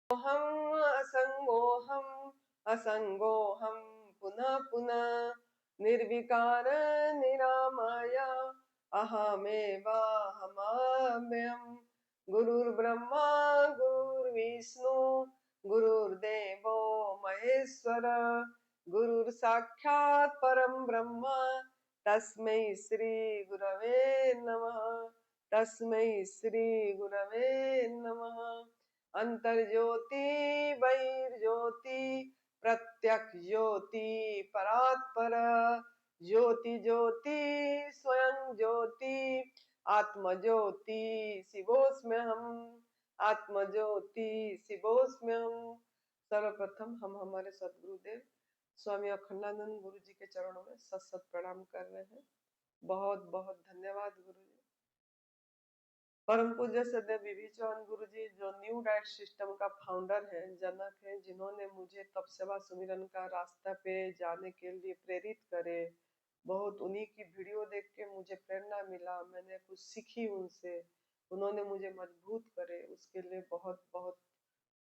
हम असंगोहम असंगोहम पुनः पुनः निर्विकार निरामय अहमेवाहमव्ययम् गुरुर्ब्रह्मा गुरुर्विष्णु गुरुर्देवो महेश्वर गुरुर्साक्षात् परम ब्रह्म तस्मै श्री गुरवे नमः। तस्मै श्री गुरवे नमः। अंतर्ज्योति बहिर्ज्योति प्रत्यक्ष ज्योति परात्पर ज्योति ज्योति स्वयं ज्योति आत्म ज्योति शिवोस्म्यहम आत्म ज्योति शिवोस्म्यहम। सर्वप्रथम हम हमारे सदगुरुदेव स्वामी अखंडानंद गुरु जी के चरणों में सत सत प्रणाम कर रहे हैं। बहुत बहुत धन्यवाद गुरु जी। परम पूज्य सदैव विभि चौहान गुरु जी जो न्यू डाइट सिस्टम का फाउंडर है, जनक है, जिन्होंने मुझे तप सेवा सुमिरन का रास्ता पे जाने के लिए प्रेरित करे। बहुत उन्हीं की वीडियो देख के मुझे प्रेरणा मिला, मैंने कुछ सीखी उनसे, उन्होंने मुझे मजबूत करे, उसके लिए बहुत बहुत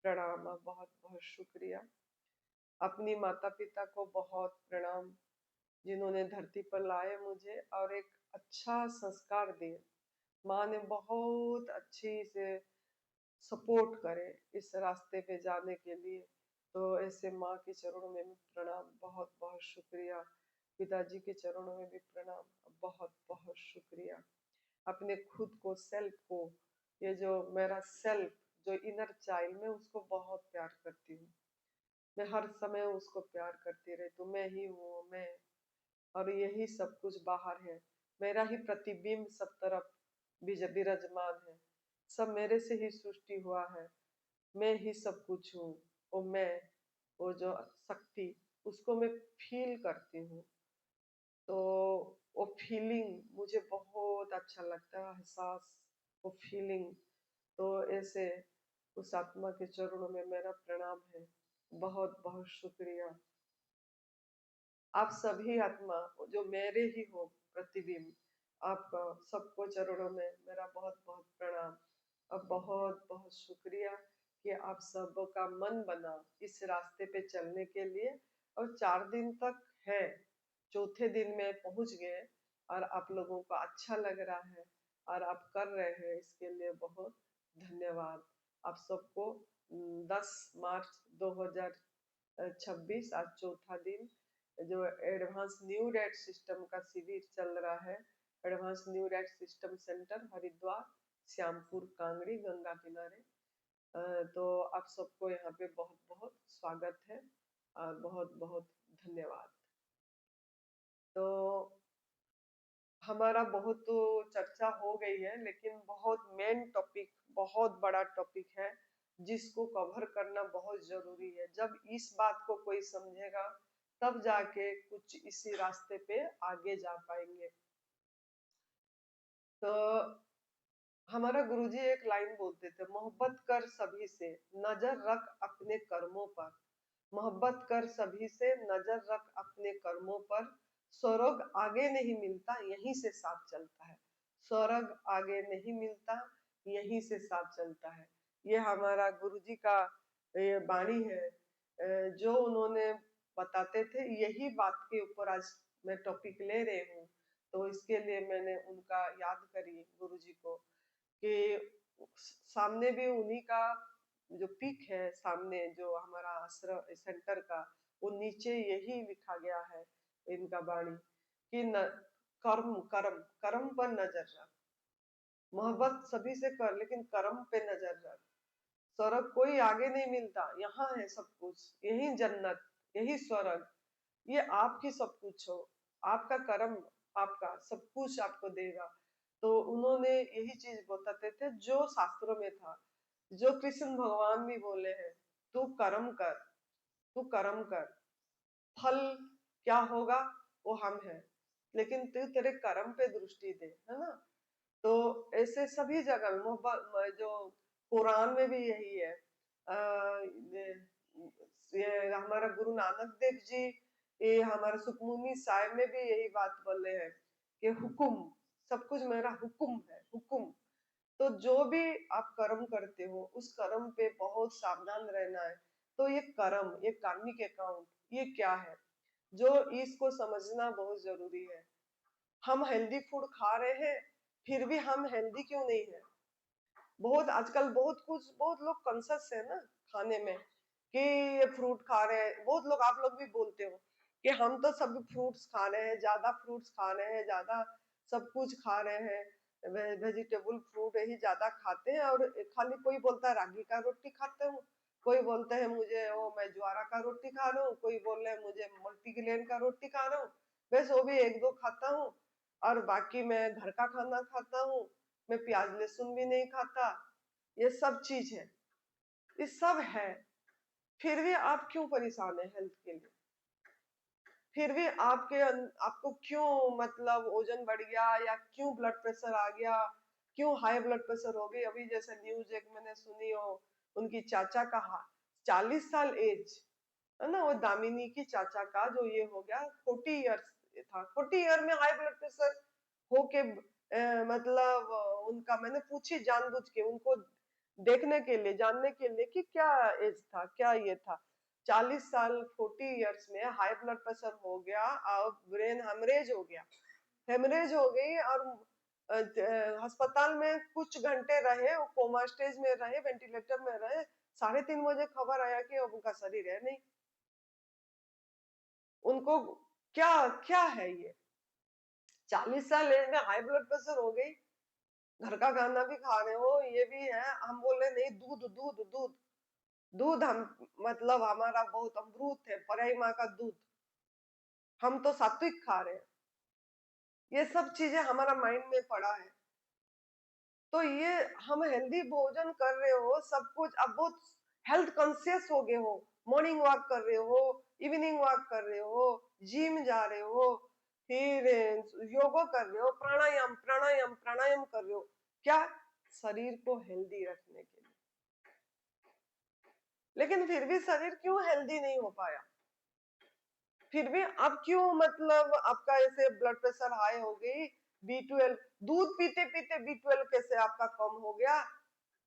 प्रणाम और बहुत बहुत शुक्रिया। अपनी माता पिता को बहुत प्रणाम, जिन्होंने धरती पर लाए मुझे और एक अच्छा संस्कार दिए। माँ ने बहुत अच्छी से सपोर्ट करे इस रास्ते पे जाने के लिए, तो ऐसे माँ के चरणों में भी प्रणाम, बहुत बहुत शुक्रिया। पिताजी के चरणों में भी प्रणाम, बहुत बहुत शुक्रिया। अपने खुद को, सेल्फ को, ये जो मेरा सेल्फ, जो इनर चाइल्ड, मैं उसको बहुत प्यार करती हूँ। मैं हर समय उसको प्यार करती रहती हूँ। मैं ही हूँ मैं, और यही सब कुछ बाहर है। मेरा ही प्रतिबिंब सब तरफ विराजमान है। सब मेरे से ही सृष्टि हुआ है। मैं ही सब कुछ हूँ। वो मैं, वो जो शक्ति, उसको मैं फील करती हूँ। तो वो फीलिंग मुझे बहुत अच्छा लगता है, एहसास, वो फीलिंग। तो ऐसे उस आत्मा के चरणों में मेरा प्रणाम है। बहुत बहुत शुक्रिया। आप सभी आत्मा जो मेरे ही हो प्रतिबिंब, आपका सबको चरणों में मेरा बहुत बहुत प्रणाम और बहुत बहुत शुक्रिया कि आप सबका मन बना इस रास्ते पे चलने के लिए। और 4 दिन तक है, चौथे दिन में पहुंच गए और आप लोगों को अच्छा लग रहा है और आप कर रहे हैं, इसके लिए बहुत धन्यवाद। आप सबको 10 मार्च 2026 आज चौथा दिन, जो एडवांस न्यू डाइट सिस्टम का शिविर चल रहा है, advance new diet system centre Haridwar Shyampur Kangri Ganga किनारे। तो आप सबको यहाँ पे बहुत बहुत स्वागत है और बहुत बहुत धन्यवाद। तो हमारा बहुत तो चर्चा हो गई है, लेकिन बहुत मेन टॉपिक, बहुत बड़ा टॉपिक है जिसको कवर करना बहुत जरूरी है। जब इस बात को कोई समझेगा तब जाके कुछ इसी रास्ते पे आगे जा पाएंगे। तो हमारा गुरुजी एक लाइन बोलते थे, मोहब्बत कर सभी से, नजर रख अपने कर्मों पर। मोहब्बत कर सभी से, नजर रख अपने कर्मों पर। स्वर्ग आगे नहीं मिलता, यहीं से साथ चलता है। स्वर्ग आगे नहीं मिलता, यहीं से साथ चलता है। ये हमारा गुरुजी का ये वाणी है, जो उन्होंने बताते थे। यही बात के ऊपर आज मैं टॉपिक ले रही हूँ। तो इसके लिए मैंने उनका याद करी गुरुजी को, कि सामने भी उन्हीं का जो पिक है, सामने जो हमारा आश्रम सेंटर का, वो नीचे यही लिखा गया है इनका वाणी कि कर्म कर्म कर्म पर नजर रख। मोहब्बत सभी से कर, लेकिन कर्म पे नजर रख। स्वर्ग कोई आगे नहीं मिलता, यहाँ है सब कुछ, यही जन्नत, यही स्वर्ग। ये आपकी सब कुछ हो, आपका कर्म, आपका सब कुछ आपको देगा। तो उन्होंने यही चीज बताते थे जो शास्त्रों में था, जो कृष्ण भगवान भी बोले हैं, तू कर्म कर, तू कर्म कर, फल क्या होगा वो हम है, लेकिन तू तेरे कर्म पे दृष्टि दे, है ना। तो ऐसे सभी जगह मोहब्बत, जो कुरान में भी यही है। ये हमारा गुरु नानक देव जी, ये हमारे सुखमुनि साहिब में भी यही बात बोले हैं कि हुक्म, सब कुछ मेरा हुक्म है, हुक्म। तो जो भी आप कर्म करते हो उस कर्म पे बहुत सावधान रहना है। तो ये कर्म, ये कार्मिक अकाउंट, ये क्या है, जो इसको समझना बहुत जरूरी है। हम हेल्दी फूड खा रहे हैं, फिर भी हम हेल्दी क्यों नहीं है? बहुत आजकल बहुत कुछ, बहुत लोग कॉन्शियस है ना खाने में, कि ये फ्रूट खा रहे हैं। बहुत लोग, आप लोग भी बोलते हो कि हम तो सब फ्रूट्स खा रहे हैं, ज्यादा फ्रूट्स खा रहे हैं, ज्यादा सब कुछ खा रहे हैं, वेजिटेबल फ्रूट यही ज्यादा खाते हैं। और खाली कोई बोलता है रागी का रोटी खाते हूँ, कोई बोलते हैं मुझे वो मैं ज्वारा का रोटी खा रहा हूँ, कोई बोल रहे हैं मुझे मल्टीग्रेन का रोटी खा रहा हूँ। बस वो भी एक दो खाता हूँ, और बाकी मैं घर का खाना खाता हूँ, मैं प्याज लहसुन भी नहीं खाता। ये सब चीज है, ये सब है, फिर भी आप क्यों परेशान है हेल्थ के लिए? फिर भी आपको क्यों मतलब वजन बढ़ गया, या क्यों ब्लड प्रेशर आ गया, क्यों हाई ब्लड प्रेशर हो गई? अभी जैसे न्यूज एक मैंने सुनी हो, उनकी चाचा का 40 साल एज है ना, वो दामिनी की चाचा का जो ये हो गया, 40 ईयर्स था, 40 ईयर में हाई ब्लड प्रेशर होके मतलब उनका, मैंने पूछी जानबूझ के उनको देखने के लिए, जानने के लिए कि क्या एज था, क्या ये था। 40 साल, 40 ईयर्स में हाई ब्लड प्रेशर हो गया और ब्रेन हेमरेज हो गया, हेमरेज हो गई, और अस्पताल में कुछ घंटे रहे, वो कोमा स्टेज में रहे, वेंटिलेटर में रहे। 3:30 बजे खबर आया कि अब उनका शरीर है नहीं। उनको क्या क्या है ये? 40 साल एज में हाई ब्लड प्रेशर हो गई, घर का खाना भी खा रहे हो, ये भी है। हम बोल रहे नहीं, दूध दूध दूध दूध, हम मतलब हमारा बहुत अमृत है, पराई माँ का दूध, हम तो सात्विक खा रहे हैं। ये सब चीजें हमारा माइंड में पड़ा है। तो ये हम हेल्दी भोजन कर रहे हो सब कुछ, अब बहुत हेल्थ कॉन्शियस हो गए हो, मॉर्निंग वॉक कर रहे हो, इवनिंग वॉक कर रहे हो, जिम जा रहे हो, फिर योगा कर रहे हो, प्राणायाम प्राणायाम प्राणायाम कर रहे हो, क्या? शरीर को हेल्दी रखने के लिए। लेकिन फिर भी शरीर क्यों हेल्दी नहीं हो पाया? फिर भी आप क्यों मतलब आपका ऐसे ब्लड प्रेशर हाई हो गई? B12, दूध पीते पीते B12 कैसे आपका कम हो गया?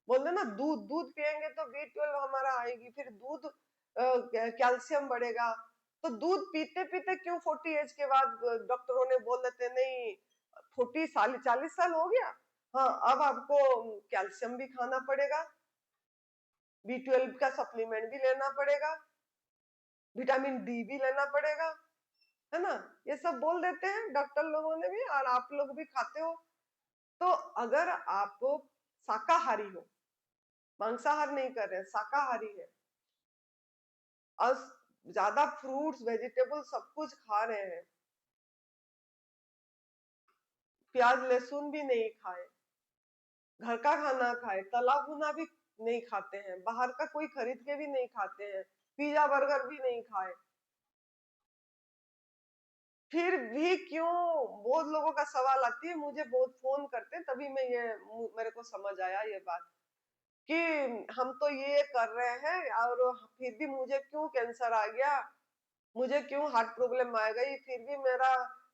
बोलते ना, दूध दूध पिएंगे तो B12 हमारा आएगी, फिर दूध कैल्शियम बढ़ेगा। तो दूध पीते पीते क्यों 40 एज के बाद डॉक्टरों ने बोल देते नहीं, 40 साल, 40 साल हो गया, हाँ अब आपको कैल्शियम भी खाना पड़ेगा, B12 का सप्लीमेंट भी लेना पड़ेगा, विटामिन डी भी लेना पड़ेगा, है ना? ये सब बोल देते हैं डॉक्टर लोगों ने भी, और आप लोग भी खाते हो। तो अगर आप शाकाहारी हो, मांसाहार नहीं कर रहे हैं, शाकाहारी है, और ज्यादा फ्रूट्स वेजिटेबल सब कुछ खा रहे हैं, प्याज लहसुन भी नहीं खाए, घर का खाना खाए, तला भुना भी नहीं खाते हैं, बाहर का कोई खरीद के भी नहीं खाते हैं, पिज्जा बर्गर भी नहीं खाए, फिर भी क्यों? बहुत लोगों का सवाल आती है, मुझे बहुत फोन करते हैं, तभी मैं ये मेरे को समझ आया ये बात, कि हम तो ये कर रहे हैं और फिर भी मुझे क्यों कैंसर आ गया, मुझे क्यों हार्ट प्रॉब्लम आ गई, फिर भी मेरा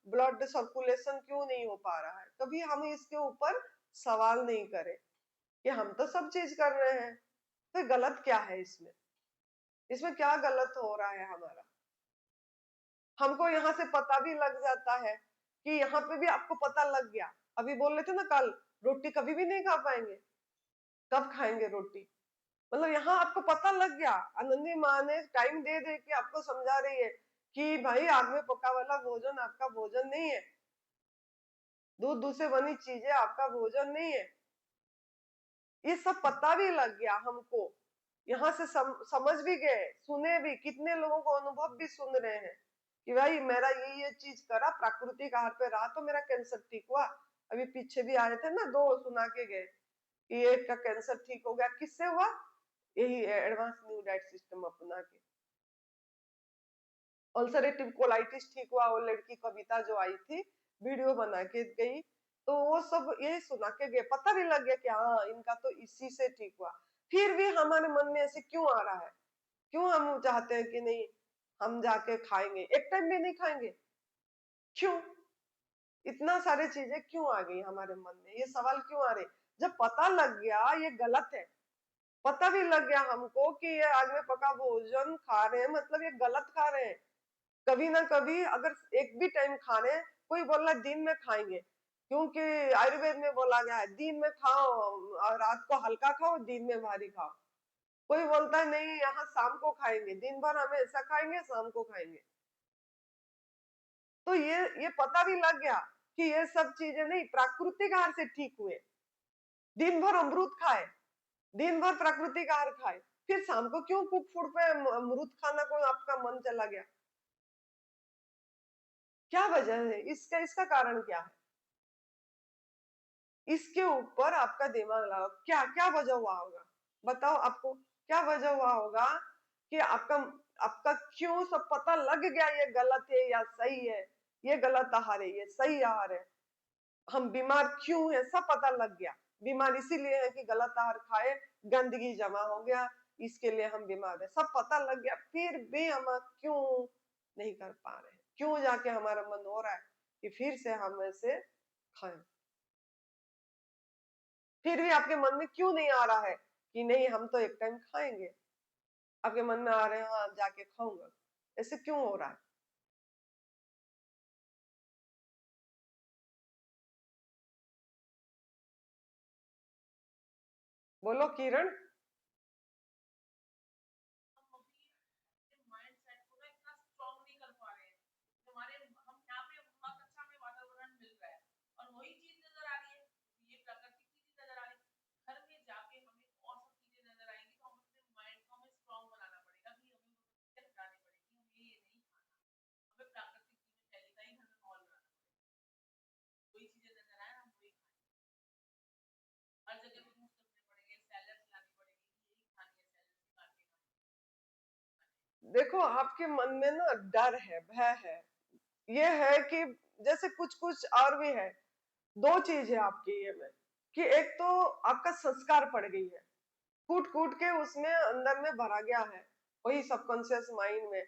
ब्लड सर्कुलेशन क्यों नहीं हो पा रहा है? कभी हम इसके ऊपर सवाल नहीं करें कि हम तो सब चीज कर रहे हैं, तो गलत क्या है इसमें? इसमें क्या गलत हो रहा है हमारा? हमको यहाँ से पता भी लग जाता है, कि यहाँ पे भी आपको पता लग गया। अभी बोल रहे थे ना कल, रोटी कभी भी नहीं खा पाएंगे, कब खाएंगे रोटी? मतलब यहाँ आपको पता लग गया, आनंदी माँ ने टाइम दे दे के आपको समझा रही है कि भाई आग में पका वाला भोजन आपका भोजन नहीं है, दूध दूध से बनी चीजें आपका भोजन नहीं है। ये सब पता भी लग गया हमको, यहाँ से समझ भी गए, सुने भी, कितने लोगों को अनुभव भी सुन रहे हैं कि भाई मेरा ये चीज करा, प्राकृतिक आहार पे रहा तो मेरा कैंसर ठीक हुआ। अभी पीछे भी आए थे ना, 2 सुना के गए कि एक का कैंसर ठीक हो गया, किससे हुआ? यही एडवांस न्यू डाइट सिस्टम अपना के। अल्सरेटिव कोलाइटिस ठीक हुआ, वो लड़की कविता जो आई थी, वीडियो बना के गई, तो वो सब यही सुना के गए, पता भी लग गया कि हाँ इनका तो इसी से ठीक हुआ। फिर भी हमारे मन में ऐसे क्यों आ रहा है? क्यों हम चाहते हैं कि नहीं हम जाके खाएंगे, एक टाइम भी नहीं खाएंगे? क्यों? इतना सारी चीजें क्यों आ गई हमारे मन में, ये सवाल क्यों आ रहे? जब पता लग गया ये गलत है, पता भी लग गया हमको कि ये आग में पका भोजन खा रहे हैं, मतलब ये गलत खा रहे हैं। कभी ना कभी अगर एक भी टाइम खा रहे हैं, कोई बोल रहा है दिन में खाएंगे, क्योंकि आयुर्वेद में बोला गया है दिन में खाओ और रात को हल्का खाओ, दिन में भारी खाओ। कोई बोलता है नहीं यहाँ शाम को खाएंगे, दिन भर हमें ऐसा खाएंगे, शाम को खाएंगे। तो ये पता भी लग गया कि ये सब चीजें नहीं, प्राकृतिक आहार से ठीक हुए। दिन भर अमरूद खाए, दिन भर प्राकृतिक आहार खाए, फिर शाम को क्यों कुक फूड पे अमरूद खाना को आपका मन चला गया? क्या वजह है इसका कारण क्या है? इसके ऊपर आपका दिमाग लगाओ, क्या क्या वजह हुआ होगा? बताओ आपको क्या वजह हुआ होगा कि आपका आपका क्यों सब पता लग गया ये गलत है या सही है, ये गलत आहार है ये सही आहार है, हम बीमार क्यों है सब पता लग गया। बीमार इसीलिए है कि गलत आहार खाए, गंदगी जमा हो गया, इसके लिए हम बीमार है, सब पता लग गया, फिर भी हम क्यों नहीं कर पा रहे हैं? क्यों जाके हमारा मन हो रहा है कि फिर से हम ऐसे खाएं? फिर भी आपके मन में क्यों नहीं आ रहा है कि नहीं हम तो एक टाइम खाएंगे? आपके मन में आ रहे हैं हाँ जाके खाऊंगा, ऐसे क्यों हो रहा है? बोलो किरण। देखो आपके मन में ना डर है, भय है, ये है कि जैसे कुछ कुछ और भी है। दो चीज है आपकी ये में कि एक तो आपका संस्कार पड़ गई है, कूट कूट के उसमें अंदर में भरा गया है, वही सबकॉन्शियस माइंड में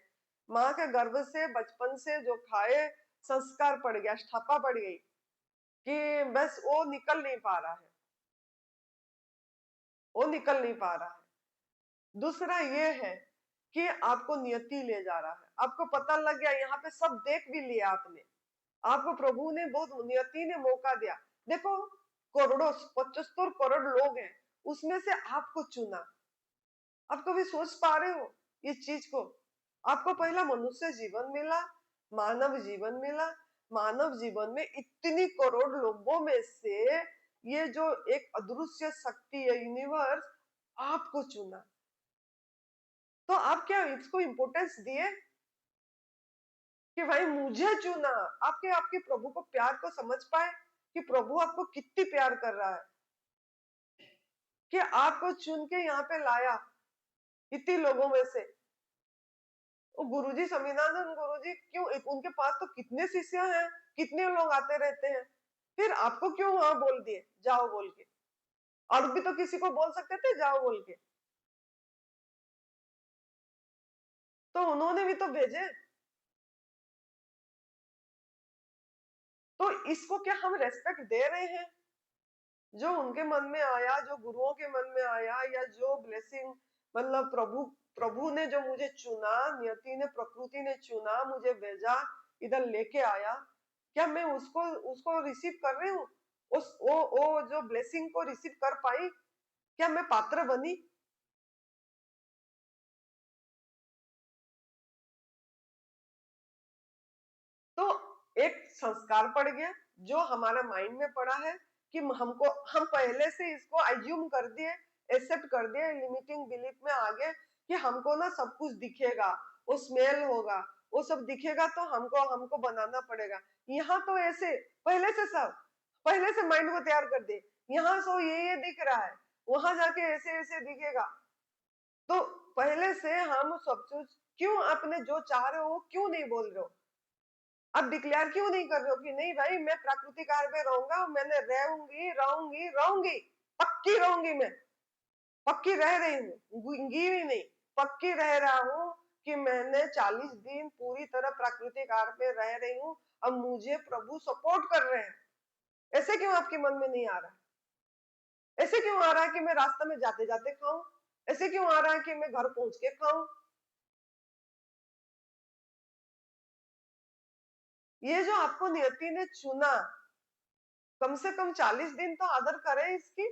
माँ के गर्भ से बचपन से जो खाए संस्कार पड़ गया, ठप्पा पड़ गई कि बस वो निकल नहीं पा रहा है, वो निकल नहीं पा रहा है। दूसरा ये है कि आपको नियति ले जा रहा है, आपको पता लग गया, यहाँ पे सब देख भी लिया आपने, आपको प्रभु ने बहुत नियति ने मौका दिया। देखो करोड़ों 75 करोड़ लोग हैं, उसमें से आपको चुना। आप कभी सोच पा रहे हो इस चीज को? आपको पहला मनुष्य जीवन मिला, मानव जीवन मिला, मानव जीवन में इतनी करोड़ लोगों में से ये जो एक अदृश्य शक्ति है यूनिवर्स आपको चुना, तो आप क्या इसको इंपोर्टेंस दिए कि भाई मुझे चुना? आपके आपके प्रभु को प्यार को समझ पाए कि प्रभु आपको कितनी प्यार कर रहा है कि आपको चुन के यहाँ पे लाया इतने लोगों में से। वो गुरुजी स्वामीनाथन गुरुजी क्यों, उनके पास तो कितने शिष्य हैं, कितने लोग आते रहते हैं, फिर आपको क्यों वहां बोल दिए जाओ बोल के? और भी तो किसी को बोल सकते थे जाओ बोल के, तो उन्होंने भी तो भेजे। तो इसको क्या हम रेस्पेक्ट दे रहे हैं? जो उनके मन में आया, जो गुरुओं के मन में आया, या जो ब्लेसिंग, मतलब प्रभु प्रभु ने जो मुझे चुना, नियति ने प्रकृति ने चुना, मुझे भेजा, इधर लेके आया, क्या मैं उसको उसको रिसीव कर रही हूँ? उस वो जो ब्लेसिंग को रिसीव कर पाई? क्या मैं पात्र बनी? तो एक संस्कार पड़ गया जो हमारा माइंड में पड़ा है कि हमको, हम पहले से इसको अज्यूम कर दिए, एक्सेप्ट कर दिए, लिमिटिंग बिलीफ में आ गए कि हमको ना सब कुछ दिखेगा, वो स्मेल होगा, वो सब दिखेगा, तो हमको हमको बनाना पड़ेगा। यहाँ तो ऐसे पहले से सब, पहले से माइंड को तैयार कर दे, यहाँ सो ये दिख रहा है, वहां जाके ऐसे ऐसे दिखेगा। तो पहले से हम सब कुछ, क्यों आपने जो चाह रहे हो वो क्यों नहीं बोल रहे हो? आप डिक्लेयर क्यों नहीं कर रहे हो कि नहीं भाई मैं प्राकृतिक आहार पे रहूंगा, मैंने रहूंगी रहूंगी रहूंगी, पक्की रहूंगी, मैं पक्की रह रही हूँ, गूंगी भी नहीं, पक्की रह रहा हूँ कि मैंने 40 दिन पूरी तरह प्राकृतिक आहार पे रह रही हूँ, अब मुझे प्रभु सपोर्ट कर रहे हैं। ऐसे क्यों आपके मन में नहीं आ रहा? ऐसे क्यों आ रहा है कि मैं रास्ते में जाते जाते खाऊं? ऐसे क्यों आ रहा है कि मैं घर पहुंच के खाऊं? ये जो आपको नियति ने चुना, कम से कम 40 दिन तो आदर करें इसकी।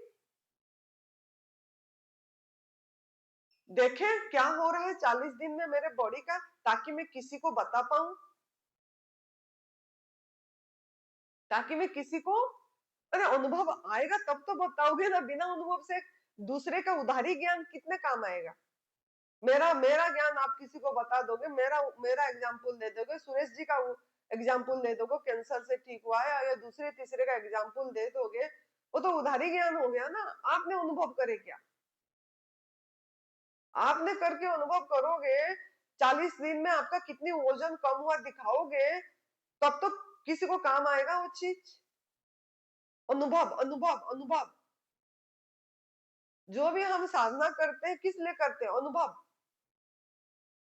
देखें क्या हो रहा है 40 दिन में मेरे बॉडी का, ताकि मैं किसी को बता पाऊं, ताकि मैं किसी को, अरे अनुभव आएगा तब तो बताओगे ना। बिना अनुभव से दूसरे का उधारी ज्ञान कितने काम आएगा? मेरा मेरा ज्ञान आप किसी को बता दोगे, मेरा मेरा एग्जाम्पल दे दोगे, सुरेश जी का एग्जाम्पल दे दोगे कैंसर से ठीक हुआ है, या दूसरे तीसरे का एग्जाम्पल दे दोगे, वो तो उधारी ज्ञान हो गया ना। आपने अनुभव करे क्या? आपने करके अनुभव करोगे, 40 दिन में आपका कितनी वजन कम हुआ दिखाओगे, तब तो किसी को काम आएगा वो चीज। अनुभव अनुभव अनुभव। जो भी हम साधना करते हैं किस लिए करते हैं? अनुभव,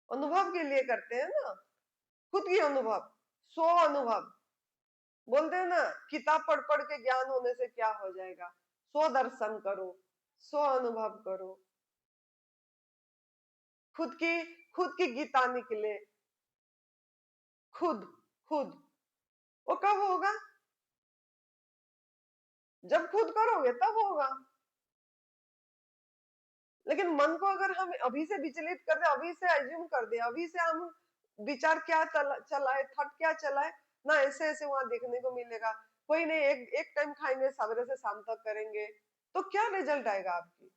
अनुभव के लिए करते हैं ना। खुद की अनुभव, स्व अनुभव। बोलते हैं ना, किताब पढ़ पढ़ के ज्ञान होने से क्या हो जाएगा? स्व दर्शन करो, स्व अनुभव करो। खुद की, खुद की गीता निकले। खुद, खुद। वो कब होगा? जब खुद करोगे तब होगा। लेकिन मन को अगर हम अभी से विचलित कर दे, अभी से एज्यूम कर दे, अभी से हम विचार क्या चलाए, थट क्या चलाए ना, ऐसे ऐसे वहां देखने को मिलेगा। कोई नहीं, एक एक टाइम खाएंगे, सवेरे से शाम तक करेंगे, तो क्या रिजल्ट आएगा आपकी?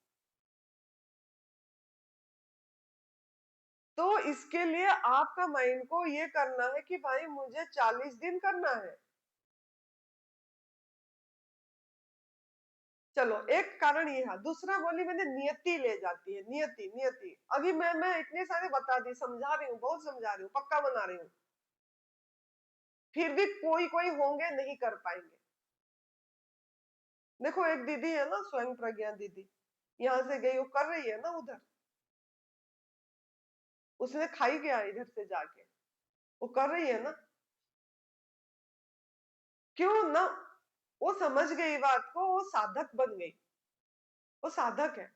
तो इसके लिए आपका माइंड को ये करना है कि भाई मुझे 40 दिन करना है। चलो एक कारण ये है। दूसरा बोली मैंने, नियति ले जाती है, नियति नियति। अभी मैं इतने सारे बता दी, समझा रही हूँ, बहुत समझा रही हूँ, पक्का बना रही हूँ, फिर भी कोई कोई होंगे नहीं कर पाएंगे। देखो एक दीदी है ना, स्वयं प्रज्ञा दीदी, यहाँ से गई, वो कर रही है ना उधर, उसने खाई क्या इधर से जाके, वो कर रही है ना। क्यों ना? वो समझ गई बात को, वो साधक बन गई, वो साधक है।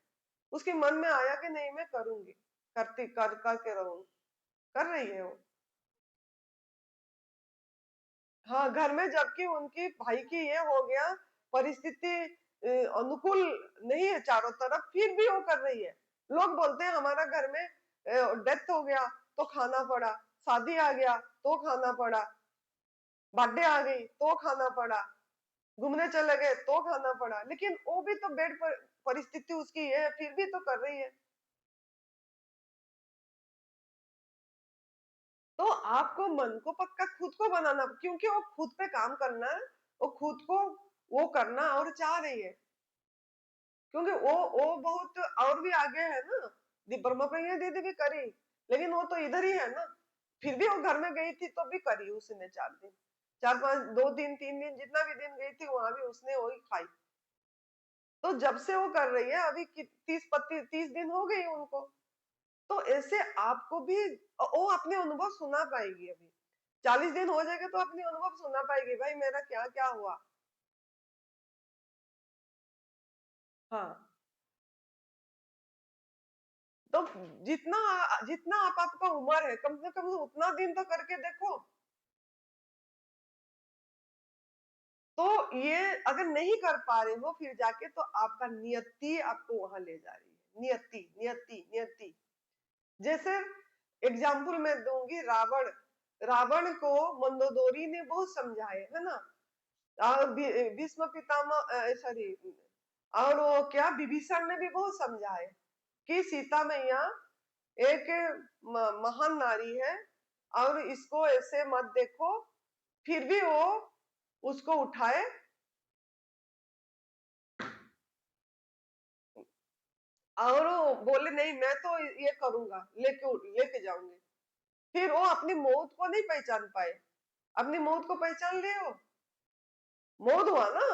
उसके मन में आया कि नहीं मैं करूंगी, करती कर करके रहूंगी, कर रही है वो। हाँ, घर में जबकि उनकी भाई की ये हो गया, परिस्थिति अनुकूल नहीं है चारों तरफ, फिर भी वो कर रही है। लोग बोलते हैं हमारा घर में डेथ हो गया तो खाना पड़ा, शादी आ गया तो खाना पड़ा, बर्थडे आ गई तो खाना पड़ा, घूमने चले गए तो खाना पड़ा, लेकिन वो भी तो बेड पर परिस्थिति उसकी है, फिर भी तो कर रही है। तो आपको मन को पक्का खुद को बनाना, क्योंकि वो खुद पे काम करना है, वो खुद को वो करना और चाह रही है, क्योंकि वो बहुत और भी आगे है ना। ब्रह्म प्रज्ञा दीदी भी करी, लेकिन वो तो इधर ही है ना। फिर भी वो घर में गई थी तो भी करी उसने 4 दिन, 4 5 2 दिन 3 दिन, जितना भी दिन गई थी वहां भी उसने वही खाई। तो जब से वो कर रही है, अभी 30 दिन हो गई उनको। तो ऐसे आपको भी वो अपने अनुभव सुना पाएगी। अभी 40 दिन हो जाएगा तो अपने अनुभव सुना पाएगी, भाई मेरा क्या क्या हुआ। हाँ, तो जितना जितना आपका उम्र है, कम से कम उतना दिन तो करके देखो। तो ये अगर नहीं कर पा रहे हो फिर जाके, तो आपका नियति आपको वहां ले जा रही है। नियति नियति नियति। जैसे एग्जाम्पल मैं दूंगी, रावण, रावण को मंदोदरी ने बहुत समझाए है ना, भीष्म पितामह, सॉरी, और वो क्या, विभीषण ने भी बहुत समझाए कि सीता मैया एक महान नारी है, और इसको ऐसे मत देखो। फिर भी वो उसको उठाए, और वो बोले नहीं मैं तो ये करूंगा, लेके लेके जाऊंगी। फिर वो अपनी मौत को नहीं पहचान पाए। अपनी मौत को पहचान लिए हो, मौत हुआ ना,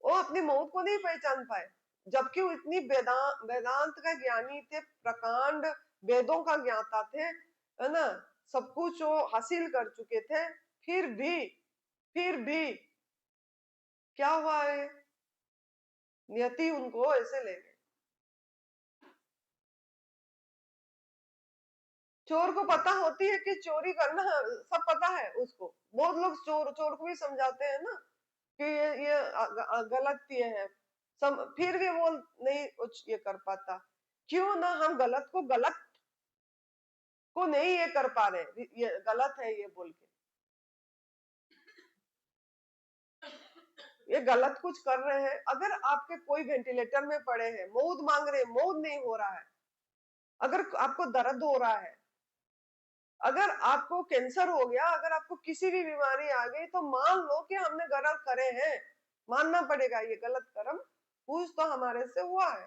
वो अपनी मौत को नहीं पहचान पाए। जबकि वो इतनी वेदांत का ज्ञानी थे, प्रकांड वेदों का ज्ञाता थे, है ना, सब कुछ वो हासिल कर चुके थे, फिर भी क्या हुआ है? नियति उनको ऐसे ले गए। चोर को पता होती है कि चोरी करना, सब पता है उसको। बहुत लोग चोर चोर को भी समझाते हैं ना कि ये गलत ये है, फिर भी वो नहीं ये कर पाता। क्यों ना हम गलत को नहीं ये कर पा रहे, ये गलत है ये बोल के, ये गलत कुछ कर रहे हैं। अगर आपके कोई वेंटिलेटर में पड़े हैं, मौत मांग रहे हैं, मौत नहीं हो रहा है, अगर आपको दर्द हो रहा है, अगर आपको कैंसर हो गया, अगर आपको किसी भी बीमारी आ गई, तो मान लो कि हमने गलत करे हैं, मानना पड़ेगा ये गलत कर्म कुछ तो हमारे से हुआ है।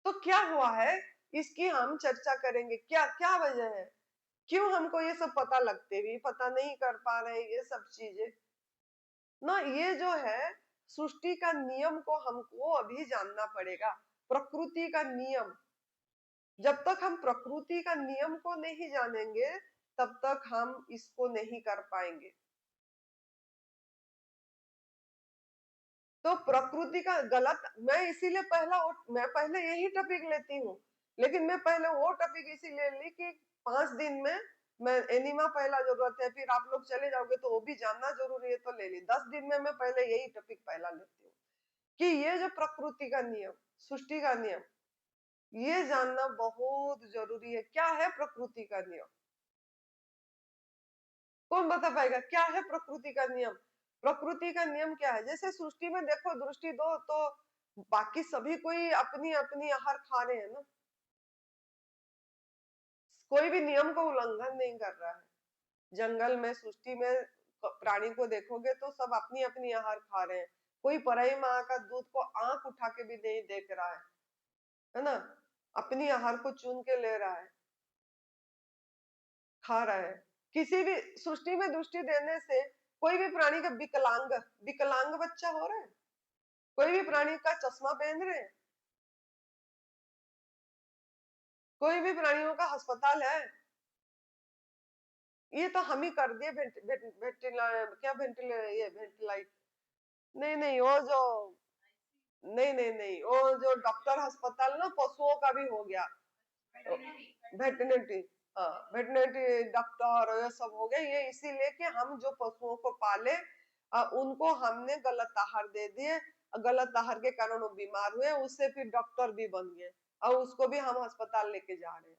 तो क्या हुआ है इसकी हम चर्चा करेंगे। क्या क्या वजह है, क्यों हमको ये सब पता लगते भी पता नहीं कर पा रहे ये सब चीजें ना। ये जो है सृष्टि का नियम को हमको अभी जानना पड़ेगा, प्रकृति का नियम। जब तक हम प्रकृति का नियम को नहीं जानेंगे तब तक हम इसको नहीं कर पाएंगे। तो प्रकृति का गलत, मैं इसीलिए मैं पहले यही टॉपिक लेती हूँ, लेकिन मैं पहले वो टॉपिक इसीलिए ली कि 5 दिन में मैं एनिमा पहला जरूरत है, फिर आप लोग चले जाओगे तो वो भी जानना जरूरी है तो ले ली। 10 दिन में मैं पहले यही टॉपिक पहला लेती हूँ कि ये जो प्रकृति का नियम, सृष्टि का नियम, ये जानना बहुत जरूरी है। क्या है प्रकृति का नियम, कौन बता पाएगा क्या है प्रकृति का नियम? प्रकृति का नियम क्या है? जैसे सृष्टि में देखो, दृष्टि दो तो बाकी सभी कोई अपनी अपनी आहार खा रहे हैं ना, कोई भी नियम को उल्लंघन नहीं कर रहा है। जंगल में सृष्टि में प्राणी को देखोगे तो सब अपनी अपनी आहार खा रहे हैं, कोई पराई माँ का दूध को आंख उठा के भी नहीं देख रहा है ना, अपनी आहार को चुन के ले रहा है, खा रहा है। किसी भी सृष्टि में दृष्टि देने से कोई भी प्राणी का विकलांग विकलांग बच्चा हो रहा है, कोई भी प्राणी का चश्मा पहन रहे हैं, कोई भी प्राणियों का अस्पताल है, ये तो हम ही कर दिए। क्या वेंटिलाइट, नहीं नहीं, वो जो, नहीं नहीं नहीं, वो जो डॉक्टर अस्पताल ना पशुओं का भी हो गया, वेटरनरी, हाँ वेटरनरी डॉक्टर ये सब हो गए। ये इसीलिए कि हम जो पशुओं को पाले उनको हमने गलत आहार दे दिए, गलत आहार के कारण वो बीमार हुए, उससे फिर डॉक्टर भी बन गए और उसको भी हम अस्पताल लेके जा रहे हैं,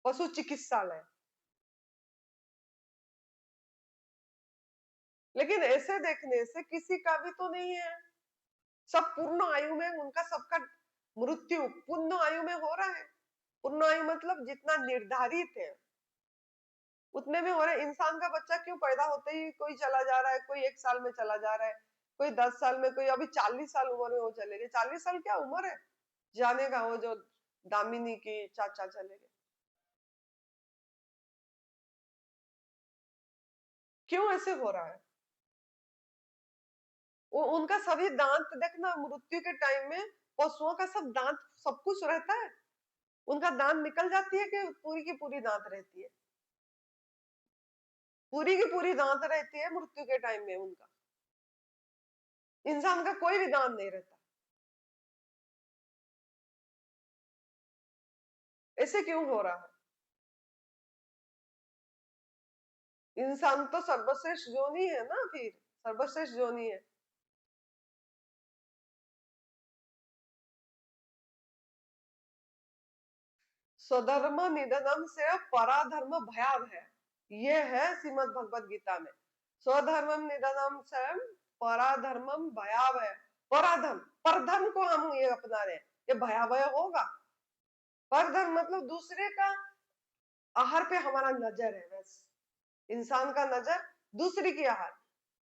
पशु चिकित्सालय। लेकिन ऐसे देखने से किसी का भी तो नहीं है, सब पूर्ण आयु में, उनका सबका मृत्यु पूर्ण आयु में हो रहा है। पूर्ण आयु मतलब जितना निर्धारित है उतने में हो रहा है। इंसान का बच्चा क्यों पैदा होते ही कोई चला जा रहा है, कोई 1 साल में चला जा रहा है, कोई 10 साल में, कोई अभी 40 साल उम्र में वो चले गए। 40 साल क्या उम्र है जाने का, वो जो दामिनी की चाचा चले गए, क्यों ऐसे हो रहा है? वो उनका सभी दांत देखना, मृत्यु के टाइम में पशुओं का सब दांत सब कुछ रहता है, उनका दांत निकल जाती है कि पूरी की पूरी दांत रहती है? पूरी की पूरी दांत रहती है मृत्यु के टाइम में उनका। इंसान का कोई भी दांत नहीं रहता, ऐसे क्यों हो रहा है? इंसान तो सर्वश्रेष्ठ जोनी है ना, फिर सर्वश्रेष्ठ जोनी है। स्वधर्म निधनम से पराधर्म भयाव है, ये है श्रीमद भगवत गीता में। स्वधर्मम निधनम से पराधर्मम भयाव है। पराधर्म, परधर्म को हम ये अपना रहे हैं, ये भयावह होगा। परधर्म मतलब दूसरे का आहार पे हमारा नजर है, बस इंसान का नजर दूसरी की आहार,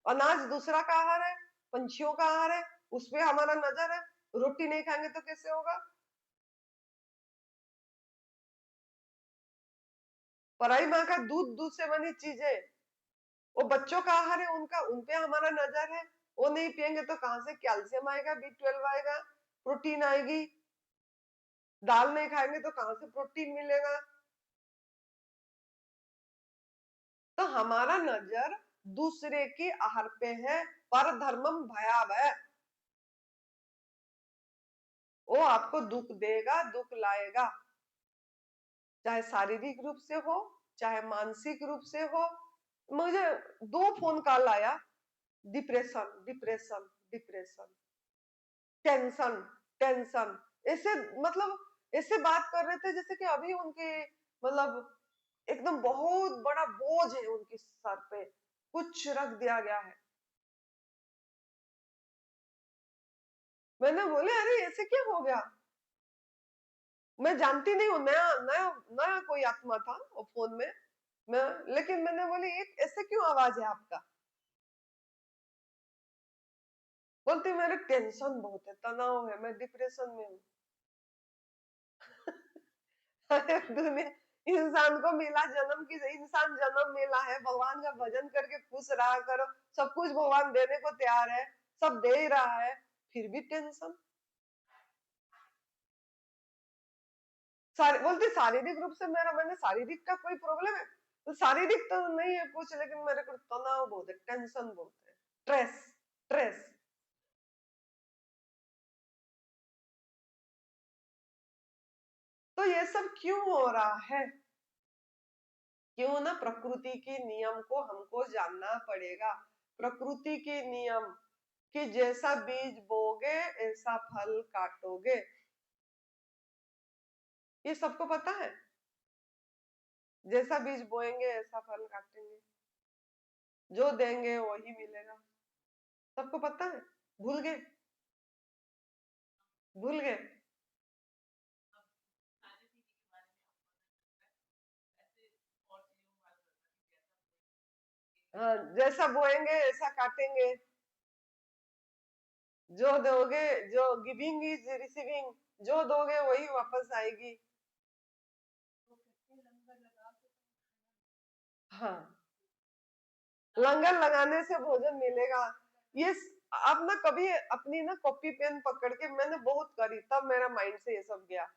अनाज दूसरा का आहार है, पंछियों का आहार है, उस पे हमारा नजर है। रोटी नहीं खाएंगे तो कैसे होगा? पराई माँ का दूध, दूध से बनी चीजें, वो बच्चों का आहार है, उनका उनपे हमारा नजर है। वो नहीं पियेंगे तो कहां से कैल्शियम आएगा, B12 आएगा, प्रोटीन आएगी। दाल नहीं खाएंगे तो कहां से प्रोटीन मिलेगा? तो हमारा नजर दूसरे की आहार पे है, पर धर्मम भयावह। वो आपको दुख देगा, दुख लाएगा, चाहे शारीरिक रूप से हो, चाहे मानसिक रूप से हो। मुझे 2 फोन कॉल आया, depression depression depression, tension tension, ऐसे मतलब ऐसे बात कर रहे थे जैसे कि अभी उनके मतलब एकदम बहुत बड़ा बोझ है उनके सर पे, कुछ रख दिया गया है। मैंने बोले अरे ऐसे क्या हो गया, मैं जानती नहीं हूँ, नया नया नया कोई आत्मा था वो फोन में, मैं लेकिन मैंने बोली एक ऐसे क्यों आवाज है आपका। बोलती मेरे टेंशन बहुत है, तनाव है, मैं डिप्रेशन में हूँ। अरे दुनिया, इंसान को मिला जन्म की, इंसान जन्म मिला है, भगवान का भजन करके खुश रहा करो, सब कुछ भगवान देने को तैयार है, सब दे ही रहा है, फिर भी टेंशन। बोलती शारीरिक रूप से मेरा, मैंने शारीरिक का कोई प्रॉब्लम है, तो शारीरिक तो नहीं है कुछ, लेकिन मेरे को तनाव बहुत है, टेंशन बहुत है, स्ट्रेस स्ट्रेस। तो ये सब क्यों हो रहा है, क्यों ना प्रकृति के नियम को हमको जानना पड़ेगा। प्रकृति के नियम कि जैसा बीज बोगे ऐसा फल काटोगे, ये सबको पता है। जैसा बीज बोएंगे ऐसा फल काटेंगे, जो देंगे वही मिलेगा, सबको पता है। भूल गए, भूल गए। हाँ, जैसा बोएंगे ऐसा काटेंगे, जो दोगे, जो गिविंग इज रिसीविंग, जो दोगे वही वापस आएगी। हाँ, लंगर लगाने से भोजन मिलेगा। ये आप ना कभी अपनी ना कॉपी पेन पकड़ के, मैंने बहुत करी तब मेरा माइंड से ये सब गया।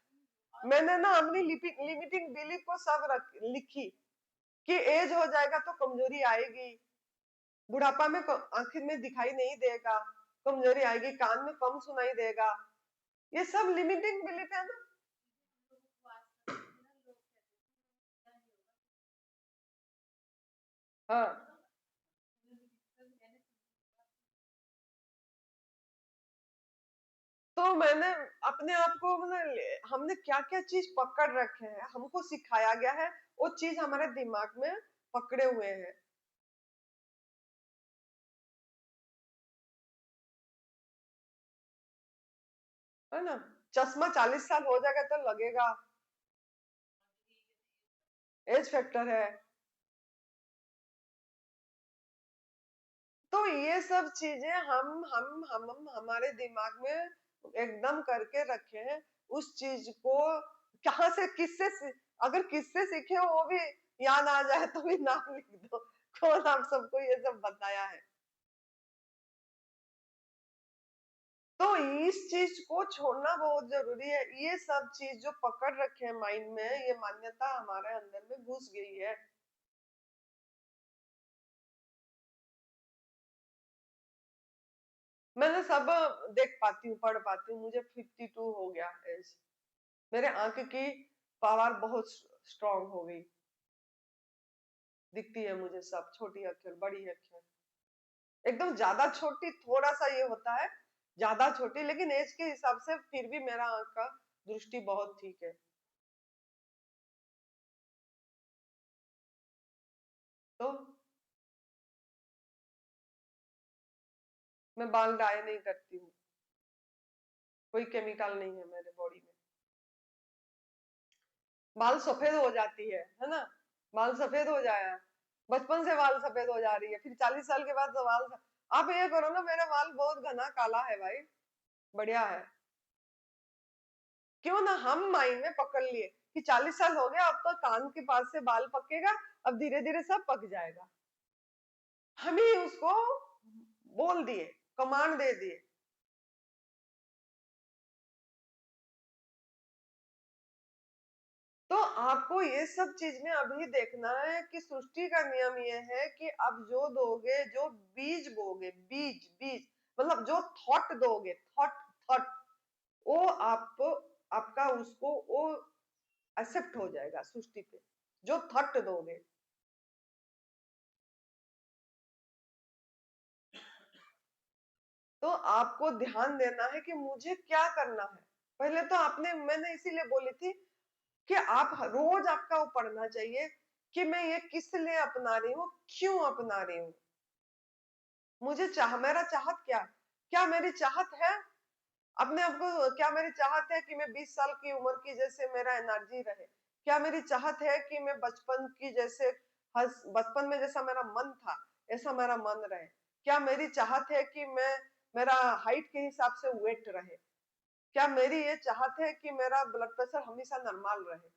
मैंने ना अपनी लिमिटिंग बिलीफ को सब लिखी कि एज हो जाएगा तो कमजोरी आएगी, बुढ़ापा में आंखें में दिखाई नहीं देगा, कमजोरी आएगी, कान में कम सुनाई देगा, ये सब लिमिटिंग बिलीफ है ना। हाँ, तो मैंने अपने आप को मतलब हमने क्या क्या चीज पकड़ रखे हैं, हमको सिखाया गया है, वो चीज हमारे दिमाग में पकड़े हुए हैं, है ना। चश्मा 40 साल हो जाएगा तो लगेगा, एज फैक्टर है। तो ये सब चीजें हम हमारे दिमाग में एकदम करके रखे हैं। उस चीज को कहाँ से किससे अगर किससे सीखे हो वो भी याद आ जाए तो भी नाम लिख दो, कौन आप सबको ये सब बताया है। तो इस चीज को छोड़ना बहुत जरूरी है। ये सब चीज जो पकड़ रखे हैं माइंड में, ये मान्यता हमारे अंदर में घुस गई है। मैंने सब देख पाती हूँ, पढ़ पाती हूँ, मुझे 52 हो गया एज, मेरे आंख की पावर बहुत स्ट्रांग हो गई, दिखती है मुझे सब, छोटी अक्षर बड़ी अक्षर, एकदम ज्यादा छोटी थोड़ा सा ये होता है, ज्यादा छोटी, लेकिन एज के हिसाब से फिर भी मेरा आंख का दृष्टि बहुत ठीक है। तो मैं बाल डाई नहीं करती हूँ, कोई केमिकल नहीं है मेरे बॉडी में। बाल सफेद हो जाती है ना, बाल सफेद हो जाया, बचपन से बाल सफेद हो जा रही है, फिर 40 साल के बाद तो आप ये करो ना, मेरा बाल बहुत घना काला है भाई, बढ़िया है। क्यों ना हम माइंड में पकड़ लिए कि 40 साल हो गया, अब तो कान के पास से बाल पकेगा, अब धीरे धीरे सब पक जाएगा, हम ही उसको बोल दिए, कमांड दे दिए। तो आपको ये सब चीज में अभी देखना है कि सृष्टि का नियम ये है कि आप जो दोगे, जो बीज बोगे, बीज बीज मतलब जो थॉट दोगे, थॉट थॉट, वो आपका उसको वो एक्सेप्ट हो जाएगा सृष्टि पे, जो थॉट दोगे। तो आपको ध्यान देना है कि मुझे क्या करना है। पहले तो मैंने इसीलिए बोली थी कि आप रोज आपका वो पढ़ना चाहिए कि मैं ये किस लिए अपना रही हूँ, क्यों अपना रही हूँ, मुझे मेरा चाहत क्या, क्या मेरी चाहत है अपने आप को, क्या मेरी चाहत है कि मैं 20 साल की उम्र की जैसे मेरा एनर्जी रहे, क्या मेरी चाहत है कि मैं बचपन की जैसे बचपन में जैसा मेरा मन था ऐसा मेरा मन रहे, क्या मेरी चाहत है कि मैं मेरा हाइट के हिसाब से वेट रहे, क्या मेरी ये चाहत है कि मेरा ब्लड प्रेशर हमेशा नॉर्मल रहे,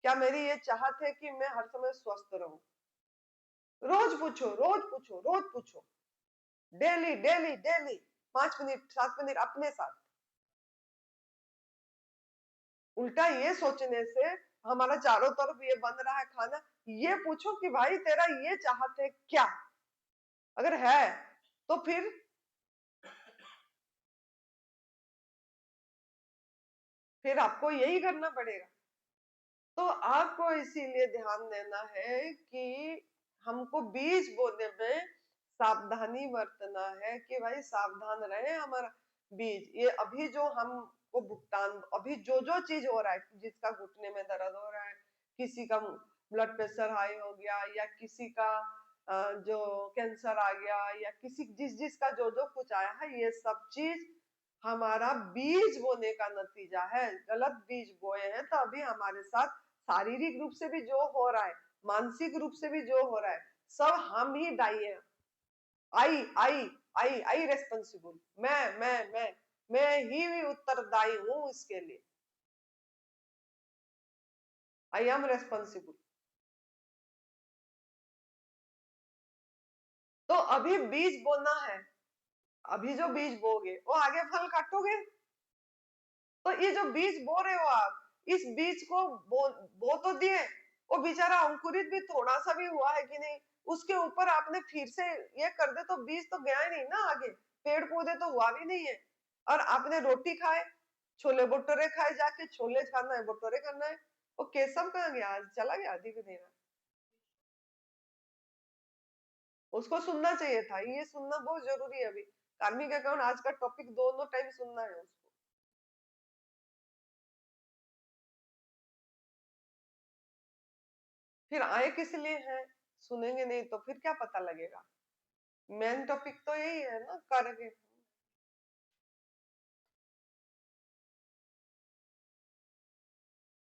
क्या मेरी ये चाहत है कि मैं हर समय स्वस्थ रहूं। रोज पूछो, रोज पूछो, रोज पूछो, daily daily daily 5 minute 7 minute अपने साथ। उल्टा ये सोचने से हमारा चारों तरफ ये बन रहा है खाना, ये पूछो कि भाई तेरा ये चाहत है क्या, अगर है तो फिर आपको यही करना पड़ेगा। तो आपको इसीलिए ध्यान देना है कि हमको बीज बोने में सावधानी बरतना है कि भाई सावधान रहे हमारा बीज। ये अभी जो हमको भुगतान, अभी जो जो चीज हो रहा है, जिसका घुटने में दर्द हो रहा है, किसी का ब्लड प्रेशर हाई हो गया, या किसी का जो कैंसर आ गया, या किसी जिस जिसका जो जो कुछ आया है, ये सब चीज हमारा बीज बोने का नतीजा है। गलत बीज बोए हैं तो अभी हमारे साथ शारीरिक रूप से भी जो हो रहा है, मानसिक रूप से भी जो हो रहा है, सब हम ही दायी है। आई आई आई रेस्पॉन्सिबल, मैं ही उत्तरदायी हूं इसके लिए। I am responsible. तो अभी बीज बोना है, अभी जो बीज बोगे वो आगे फल काटोगे। तो ये जो बीज बो रहे हो आप, इस बीज को बो तो दिए, वो बेचारा अंकुरित भी थोड़ा सा भी हुआ है कि नहीं, उसके ऊपर आपने फिर से ये कर दे तो बीज तो गया ही नहीं ना आगे, पेड़ पौधे तो हुआ भी नहीं है। और आपने रोटी खाए, छोले भटूरे खाए, जाके छोले खाना है, भटूरे खाना है, वो केसव कहाँ गया, आज चला गया दिख नहीं रहा। उसको सुनना चाहिए था, ये सुनना बहुत जरूरी है अभी। कार्मिक अकाउंट आज का टॉपिक दोनों टाइम सुनना है उसको। फिर आए किस लिए हैं, सुनेंगे नहीं तो फिर क्या पता लगेगा। मेन टॉपिक तो यही है ना, करके।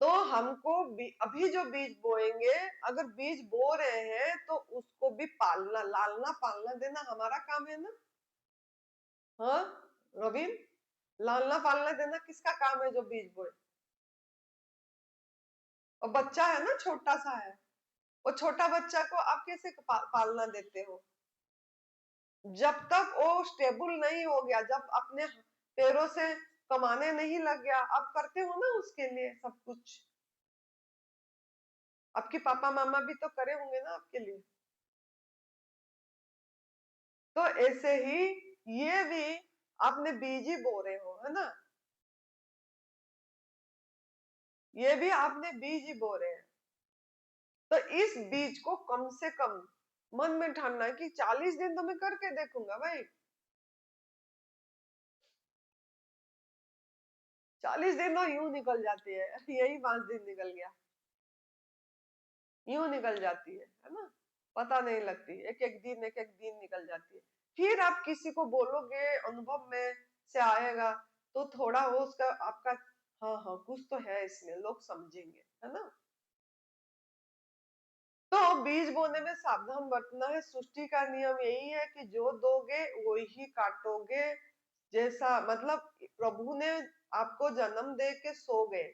तो हमको अभी जो बीज बोएंगे, अगर बीज बो रहे हैं तो उसको भी पालना, लालना पालना देना हमारा काम है ना। हाँ रवीन, लालना पालना देना किसका काम है जो बीज बोए। और बच्चा है ना, छोटा सा है, वो छोटा बच्चा को आप कैसे पालना देते हो, जब तक वो स्टेबल नहीं हो गया, जब अपने पैरों से कमाने नहीं लग गया। आप करते हो ना उसके लिए सब कुछ, आपके पापा मामा भी तो करे होंगे ना आपके लिए। तो ऐसे ही ये भी आपने बीज ही बो रहे हो, है ना, ये भी आपने बीज ही बो रहे हैं। तो इस बीज को कम से कम मन में ठानना है कि 40 दिन तो मैं करके देखूंगा भाई। 40 दिन तो यूं निकल जाती है, यही 5 दिन निकल गया, यूं निकल जाती है ना, पता नहीं लगती, एक एक दिन निकल जाती है। फिर आप किसी को बोलोगे, अनुभव में से आएगा, तो थोड़ा वो उसका आपका, हाँ हाँ कुछ तो है इसमें, लोग समझेंगे, है ना। तो बीज बोने में सावधान बरतना है। सृष्टि का नियम यही है कि जो दोगे वो ही काटोगे। जैसा मतलब प्रभु ने आपको जन्म दे के सो गए,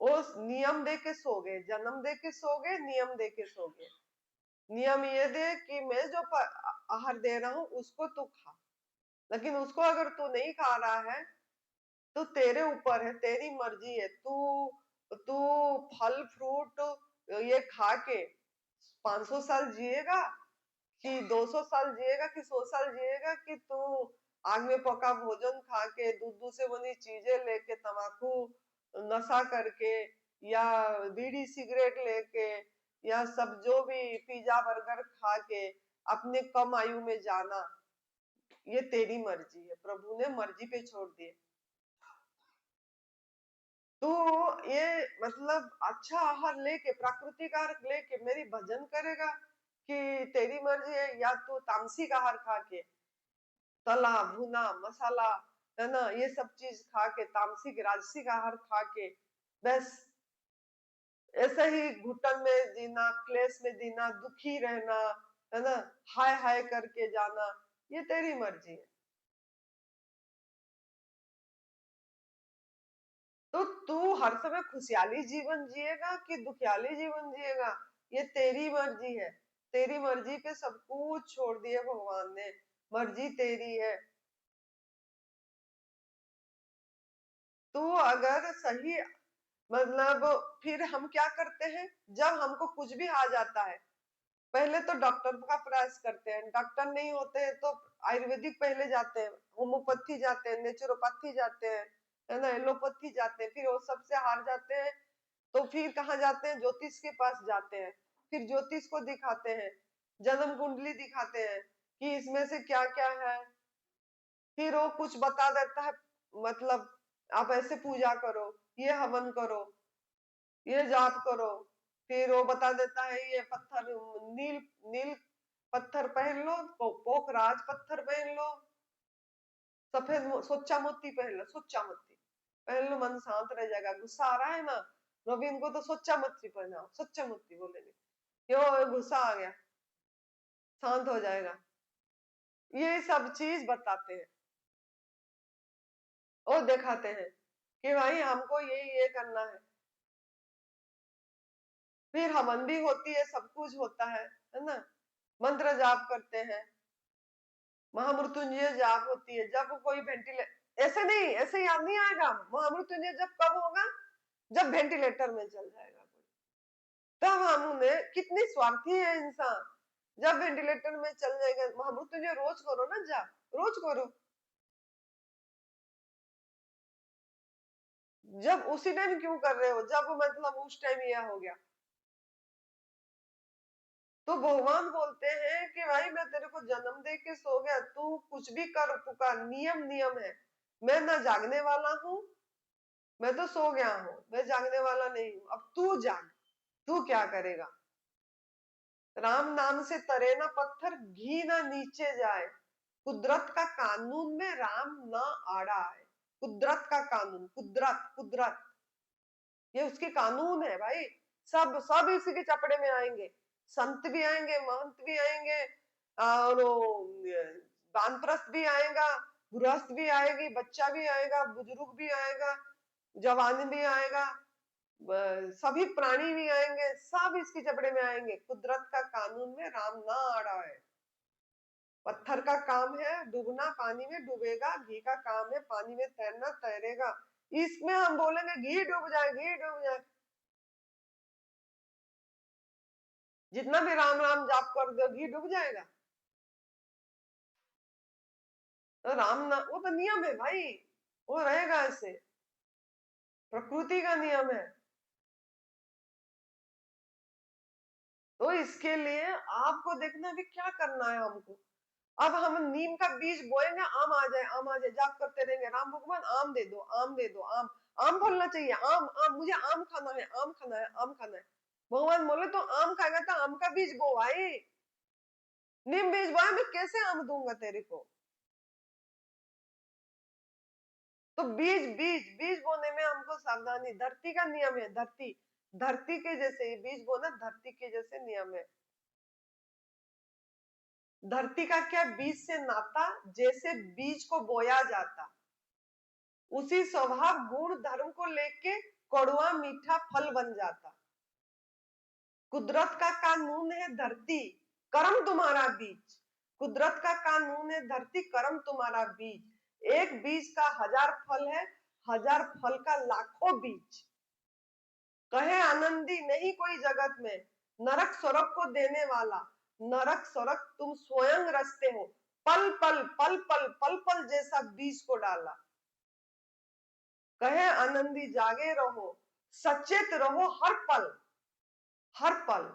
वो नियम दे के सो गए, जन्म दे के सो गए, नियम दे के सो गए। नियम ये दे कि मैं जो आहार दे रहा हूं उसको तू खा, लेकिन उसको अगर तू नहीं खा रहा है तो तेरे ऊपर है, तेरी मर्जी है, तू तू फल फ्रूट ये खा के 500 साल जिएगा कि 200 साल जिएगा कि 100 साल जिएगा, कि तू आग में पका भोजन खा के, दूध से बनी चीजें लेके, तंबाकू नशा करके, या बीड़ी सिगरेट लेके, या सब जो भी पिज्जा बर्गर खा के अपने कम आयु में जाना, ये तेरी मर्जी है। प्रभु ने मर्जी पे छोड़ दिए। तो ये मतलब अच्छा आहार लेके, प्राकृतिक आहार लेके मेरी भजन करेगा कि तेरी मर्जी है, या तू तामसिक आहार खा के तला भुना मसाला, है ना, ये सब चीज खा के, तामसिक राजसिक आहार खा के बस ऐसे ही घुटन में जीना, क्लेश में जीना, दुखी रहना, है ना, हाय हाय करके जाना, ये तेरी मर्जी है। तो तू हर समय खुशहाली जीवन जिएगा कि दुखियाली जीवन जिएगा, ये तेरी मर्जी है। तेरी मर्जी पे सब कुछ छोड़ दिए भगवान ने, मर्जी तेरी है। तो अगर सही मतलब, फिर हम क्या करते हैं, जब हमको कुछ भी आ जाता है पहले तो डॉक्टर का प्रयास करते हैं, डॉक्टर नहीं होते हैं तो आयुर्वेदिक पहले जाते हैं, होम्योपैथी जाते हैं, नेचुरोपैथी जाते हैं, है ना, एलोपैथी जाते हैं, फिर वो सबसे हार जाते हैं तो फिर कहाँ जाते हैं, ज्योतिष के पास जाते हैं, फिर ज्योतिष को दिखाते हैं, जन्म कुंडली दिखाते हैं कि इसमें से क्या क्या है, फिर वो कुछ बता देता है, मतलब आप ऐसे पूजा करो, ये हवन करो, ये जाप करो, फिर वो बता देता है ये पत्थर नील नील पत्थर पहन लो, पोखराज पत्थर पहन लो, सफेद सोचा मोती पहन लो, सोचा मोती पहन लो, मन शांत रह जाएगा। गुस्सा आ रहा है ना, नवीन को तो सोचा मोती पहनाओ, सोचा मोती बोलेंगे, क्यों गुस्सा आ गया, शांत हो जाएगा। ये सब चीज बताते हैं और दिखाते हैं कि भाई हमको ये करना है। फिर हवन भी होती है, सब कुछ होता है ना, मंत्र जाप करते हैं, महामृत्युंजय जाप होती है। जब कोई वेंटिलेटर, ऐसे नहीं, ऐसे याद नहीं आएगा महामृत्युंजय जब कब होगा, जब वेंटिलेटर में चल जाएगा कोई, तब हम उन्हें, कितनी स्वार्थी है इंसान, जब वेंटिलेटर में चल जाएगा। महामृत्युंजय रोज करो ना, जाप रोज करो, जब उसी टाइम क्यों कर रहे हो, जब मतलब उस टाइम यह हो गया। तो भगवान बोलते हैं कि भाई मैं तेरे को जन्म दे के सो गया, तू कुछ भी कर, पुकार, नियम नियम है, मैं ना जागने वाला हूँ, मैं तो सो गया हूँ, मैं जागने वाला नहीं हूँ, अब तू जाग, तू क्या करेगा। राम नाम से तरे ना पत्थर, घी ना नीचे जाए, कुदरत का कानून में राम ना आड़ा है। कुदरत का कानून, कुदरत कुदरत, ये उसके कानून है भाई। सब सब इसी के चपड़े में आएंगे, संत भी आएंगे, महंत भी आएंगे, और वानप्रस्थ भी आएगा, गृहस्थ भी आएगी, बच्चा भी आएगा, बुजुर्ग भी आएगा, जवान भी आएगा, सभी प्राणी भी आएंगे, सब इसके जबड़े में आएंगे। कुदरत का कानून में राम ना आ रहा है। पत्थर का काम है डूबना, पानी में डूबेगा, घी का काम है पानी में तैरना, तैरेगा। इसमें हम बोलेंगे घी डूब जाए, घी डूब जाए, जितना भी राम राम जाप कर दो घी डूब जाएगा। तो राम ना, वो तो नियम है भाई, वो रहेगा ऐसे, प्रकृति का नियम है। तो इसके लिए आपको देखना भी क्या करना है हमको। अब हम नीम का बीज बोएंगे, आम आ जाए, आम आ जाए, जाप करते रहेंगे, राम भगवान आम दे दो, आम दे दो, आम आम फलना चाहिए, आम आम, मुझे आम खाना है, आम खाना है, आम खाना है। भगवान बोले तो आम खाएगा तो आम का बीज बो भाई, नीम बीज बोया, मैं कैसे आम दूंगा तेरे को। तो बीज बीज बीज बोने में हमको सावधानी, धरती का नियम है, धरती धरती के जैसे ही बीज बोना, धरती के जैसे नियम है। धरती का क्या बीज से नाता, जैसे बीज को बोया जाता, उसी स्वभाव गुण धर्म को लेके कड़वा मीठा फल बन जाता। कुदरत का कानून है धरती, कर्म तुम्हारा बीज। कुदरत का कानून है धरती, कर्म तुम्हारा बीज। एक बीज का 1000 फल है, 1000 फल का लाखों बीज। कहे आनंदी नहीं कोई जगत में, नरक स्वर्ग को देने वाला, नरक स्वर्ग तुम स्वयं रचते हो, पल पल पल पल पल पल जैसा बीज को डाला। कहे आनंदी जागे रहो, सचेत रहो हर पल, हर पल,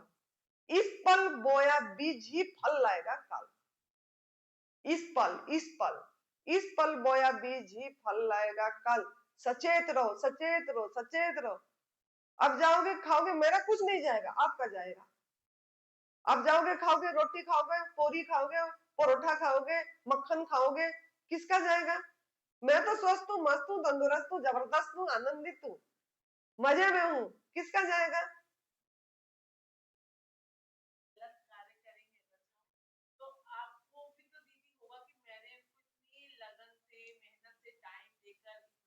इस पल बोया बीज ही फल लाएगा कल। इस पल, इस पल, इस पल बोया बीज ही फल लाएगा कल। सचेत रहो, सचेत रहो, सचेत रहो। अब जाओगे खाओगे, मेरा कुछ नहीं जाएगा, आपका जाएगा। अब जाओगे खाओगे, रोटी खाओगे, पूरी खाओगे, परोठा खाओगे, मक्खन खाओगे, किसका जाएगा? मैं तो स्वस्थ हूँ, मस्त हूँ, तंदुरुस्त हूँ, जबरदस्त हूँ, आनंदित हूँ, मजे में हूँ, किसका जाएगा?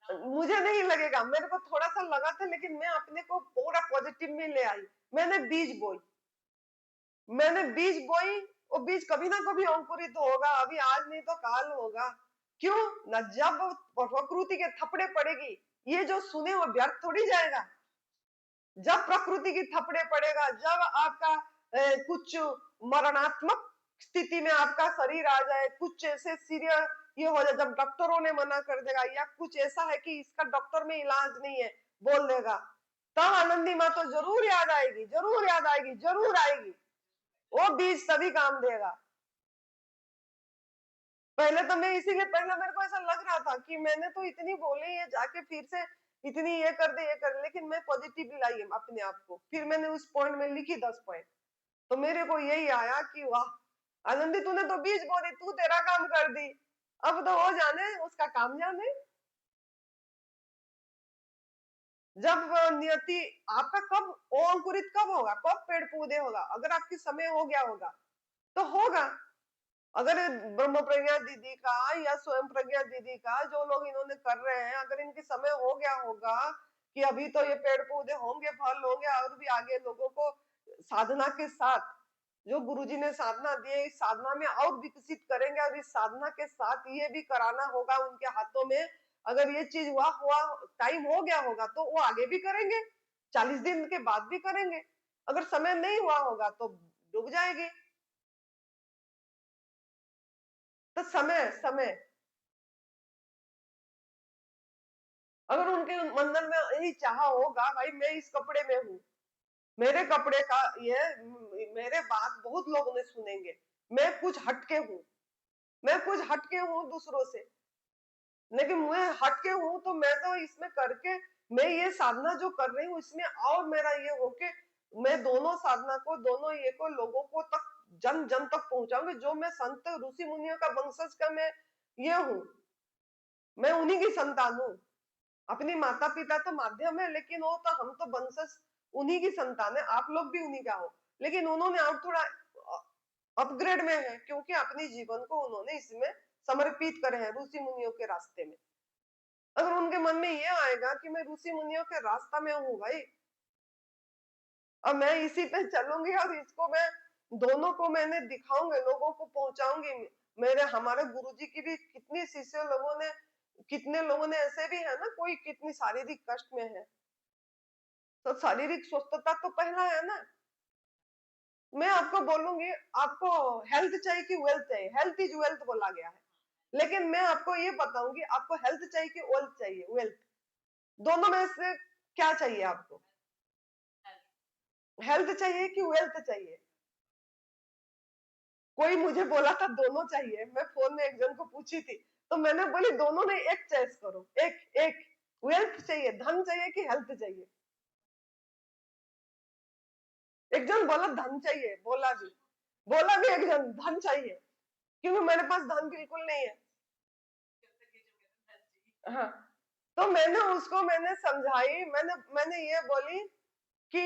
मुझे नहीं लगेगा, मेरे को थोड़ा सा लगा था, लेकिन मैं अपने को पूरा पॉजिटिव में ले आई। मैंने बीज बोई, मैंने बीज बोई, वो बीज कभी ना कभी अंकुरित होगा, अभी आज नहीं तो काल होगा। क्यों ना? जब प्रकृति के थपड़े पड़ेगी, ये जो सुने वो व्यर्थ थोड़ी जाएगा। जब प्रकृति की थपड़े पड़ेगा, जब आपका कुछ मरणात्मक स्थिति में आपका शरीर आ जाए, कुछ ऐसे सीरियस ये हो जाए, जब डॉक्टरों ने मना कर देगा, या कुछ ऐसा है कि इसका डॉक्टर में इलाज नहीं है बोल देगा, तब आनंदी माँ तो जरूर याद आएगी, जरूर याद आएगी, जरूर आएगी। वो बीज तभी काम देगा। पहले तो मैं इसीलिए, पहले मेरे को ऐसा लग रहा था कि मैंने तो इतनी बोली है, जाके फिर से इतनी ये कर दे, ये कर दे, लेकिन मैं पॉजिटिव लाई अपने आप को। फिर मैंने उस पॉइंट में लिखी 10 पॉइंट, तो मेरे को यही आया कि वाह आनंदी, तूने तो बीज बोली, तू तेरा काम कर दी, अब तो वो जाने उसका काम जाने। जब नियति आपका कब वो अंकुरित कब होगा, कब पेड़ पौधे होगा? अगर आपकी समय हो गया होगा तो होगा। अगर ब्रह्म प्रज्ञा दीदी का या स्वयं प्रज्ञा दीदी का, जो लोग इन्होंने कर रहे हैं, अगर इनके समय हो गया होगा कि अभी तो ये पेड़ पौधे होंगे, फल होंगे, और भी आगे लोगों को साधना के साथ, जो गुरुजी ने साधना दी है, इस साधना में और विकसित करेंगे, और इस साधना के साथ ये भी कराना होगा उनके हाथों में। अगर ये चीज हुआ टाइम हो गया होगा तो वो आगे भी करेंगे, 40 दिन के बाद भी करेंगे। अगर समय नहीं हुआ होगा तो डूब जाएगी। तो समय समय अगर उनके मंदिर में यही चाहा होगा, भाई मैं इस कपड़े में हूँ, मेरे कपड़े का ये, मेरे बात बहुत लोगों ने सुनेंगे, मैं कुछ हटके हूँ, मैं कुछ हटके हूँ दूसरों से, लेकिन मैं हटके हूँ तो मैं तो इसमें करके, मैं ये साधना जो कर रही हूँ इसमें और मेरा ये हो के मैं दोनों साधना को, दोनों ये को लोगों को तक, जन जन तक पहुंचाऊंगी। जो मैं संत ऋषि मुनियों का वंशज का मैं ये हूँ, मैं उन्हीं की संतान हूँ। अपनी माता पिता तो माध्यम है, लेकिन वो तो हम तो वंशज उन्हीं की संतान है, आप लोग भी उन्हीं का हो। लेकिन उन्होंने और थोड़ा अपग्रेड में है, क्योंकि अपने जीवन को उन्होंने इसमें समर्पित करे हैं ऋषि मुनियों के रास्ते में। अगर उनके मन में ये आएगा कि मैं ऋषि मुनियों के रास्ता में हूँ भाई, अब मैं इसी पे चलूंगी, और इसको मैं दोनों को मैंने दिखाऊंगी, लोगों को पहुंचाऊंगी। मेरे हमारे गुरुजी की भी कितनी शिष्य लोगों ने, कितने लोगों ने ऐसे भी है ना, कोई कितनी शारीरिक कष्ट में है, तो शारीरिक स्वस्थता तो पहला है ना। मैं आपको बोलूंगी, आपको हेल्थ चाहिए कि वेल्थ चाहिए? हेल्थ इज वेल्थ बोला गया है, लेकिन मैं आपको ये बताऊंगी, आपको हेल्थ चाहिए कि वेल्थ चाहिए? वेल्थ, दोनों में से क्या चाहिए आपको? हेल्थ चाहिए कि वेल्थ चाहिए? कोई मुझे बोला था दोनों चाहिए, मैं फोन में एक जन को पूछी थी, तो मैंने बोली दोनों नहीं, एक चॉइस करो, एक एक वेल्थ चाहिए, धन चाहिए कि हेल्थ चाहिए? एक जन बोला धन चाहिए, बोला भी एक जन धन चाहिए, क्योंकि मेरे पास धन बिल्कुल नहीं है। हाँ, तो मैंने उसको मैंने समझाई, मैंने मैंने ये बोली कि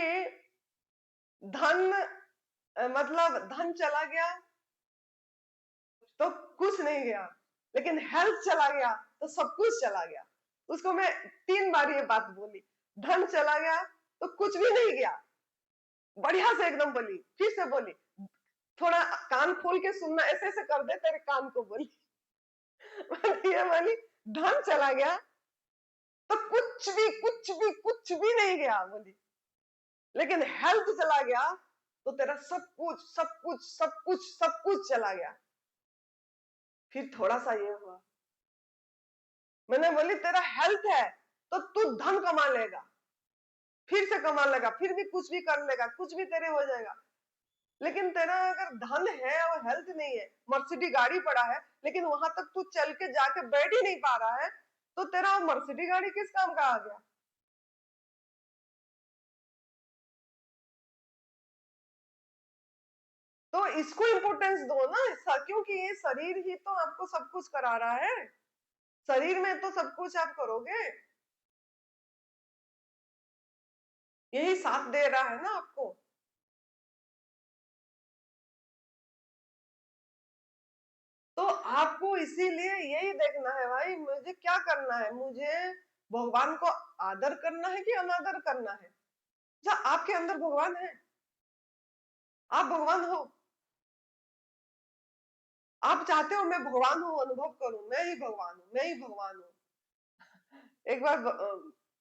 धन मतलब धन चला गया तो कुछ नहीं गया, लेकिन हेल्थ चला गया तो सब कुछ चला गया। उसको मैं 3 बार ये बात बोली, धन चला गया तो कुछ भी नहीं गया, बढ़िया से एकदम बोली, फिर से बोली, थोड़ा कान खोल के सुनना, ऐसे ऐसे कर दे तेरे कान को, बोली ये बोली धन चला गया तो कुछ भी कुछ भी कुछ भी नहीं गया, बोली लेकिन हेल्थ चला गया तो तेरा सब कुछ सब कुछ सब कुछ सब कुछ चला गया। फिर थोड़ा सा ये हुआ, मैंने बोली तेरा हेल्थ है तो तू धन कमा लेगा, फिर से कमा लेगा, फिर भी कुछ भी कर लेगा, कुछ भी तेरे हो जाएगा। लेकिन तेरा अगर धन है और हेल्थ नहीं है, मर्सिडी गाड़ी पड़ा है, लेकिन वहां तक तू चल के जाके बैठ ही नहीं पा रहा है, तो तेरा मर्सिडी गाड़ी किस काम का आ गया? तो इसको इंपोर्टेंस दो ना, क्योंकि ये शरीर ही तो आपको सब कुछ करा रहा है, शरीर में तो सब कुछ आप करोगे, यही साथ दे रहा है ना आपको। तो आपको इसीलिए यही देखना है भाई, मुझे क्या करना है, मुझे भगवान को आदर करना है कि अनादर करना है। क्या आपके अंदर भगवान है? आप भगवान हो, आप चाहते हो मैं भगवान हूँ, अनुभव करूं, मैं ही भगवान हूँ, मैं ही भगवान हूँ। एक बार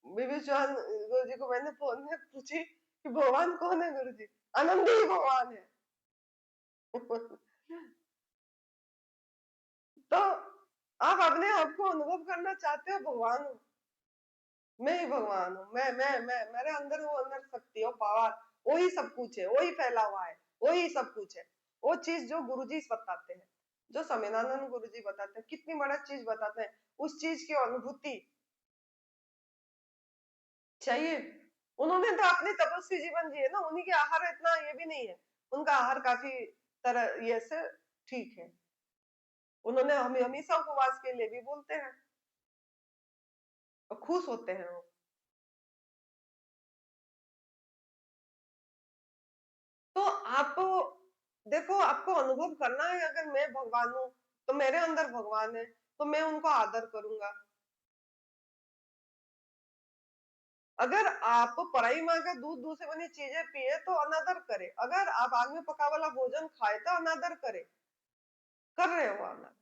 बीबी चौहान गुरु जी को मैंने फोन में पूछी कि भगवान कौन है? गुरु जी, आनंद ही भगवान है। तो आप अपने आप को अनुभव करना चाहते हो भगवान हूँ, मैं ही भगवान हूँ, मैं मेरे अंदर वो अंदर शक्ति हो, पावर, वही सब कुछ है, वही फैला हुआ है, वही सब कुछ है। वो चीज जो गुरुजी बताते हैं, जो स्वामीनारायण गुरुजी बताते हैं, कितनी बड़ा चीज बताते हैं, उस चीज की अनुभूति चाहिए। उन्होंने तो अपनी तपस्वी जीवन जिए ना, उन्हीं के आहार इतना ये भी नहीं है, उनका आहार काफी तरह ये से ठीक है। उन्होंने हमें हमेशा उपवास के लिए भी बोलते हैं और खुश होते हैं वो। तो आप देखो, आपको अनुभव करना है, अगर मैं भगवान हूँ तो मेरे अंदर भगवान है, तो मैं उनको आदर करूंगा। अगर आप पराई माँ का दूध से बनी चीजें पिए तो अनादर करे, अगर आप आग में पका वाला भोजन खाए तो अनादर करे, कर रहे हो अनादर।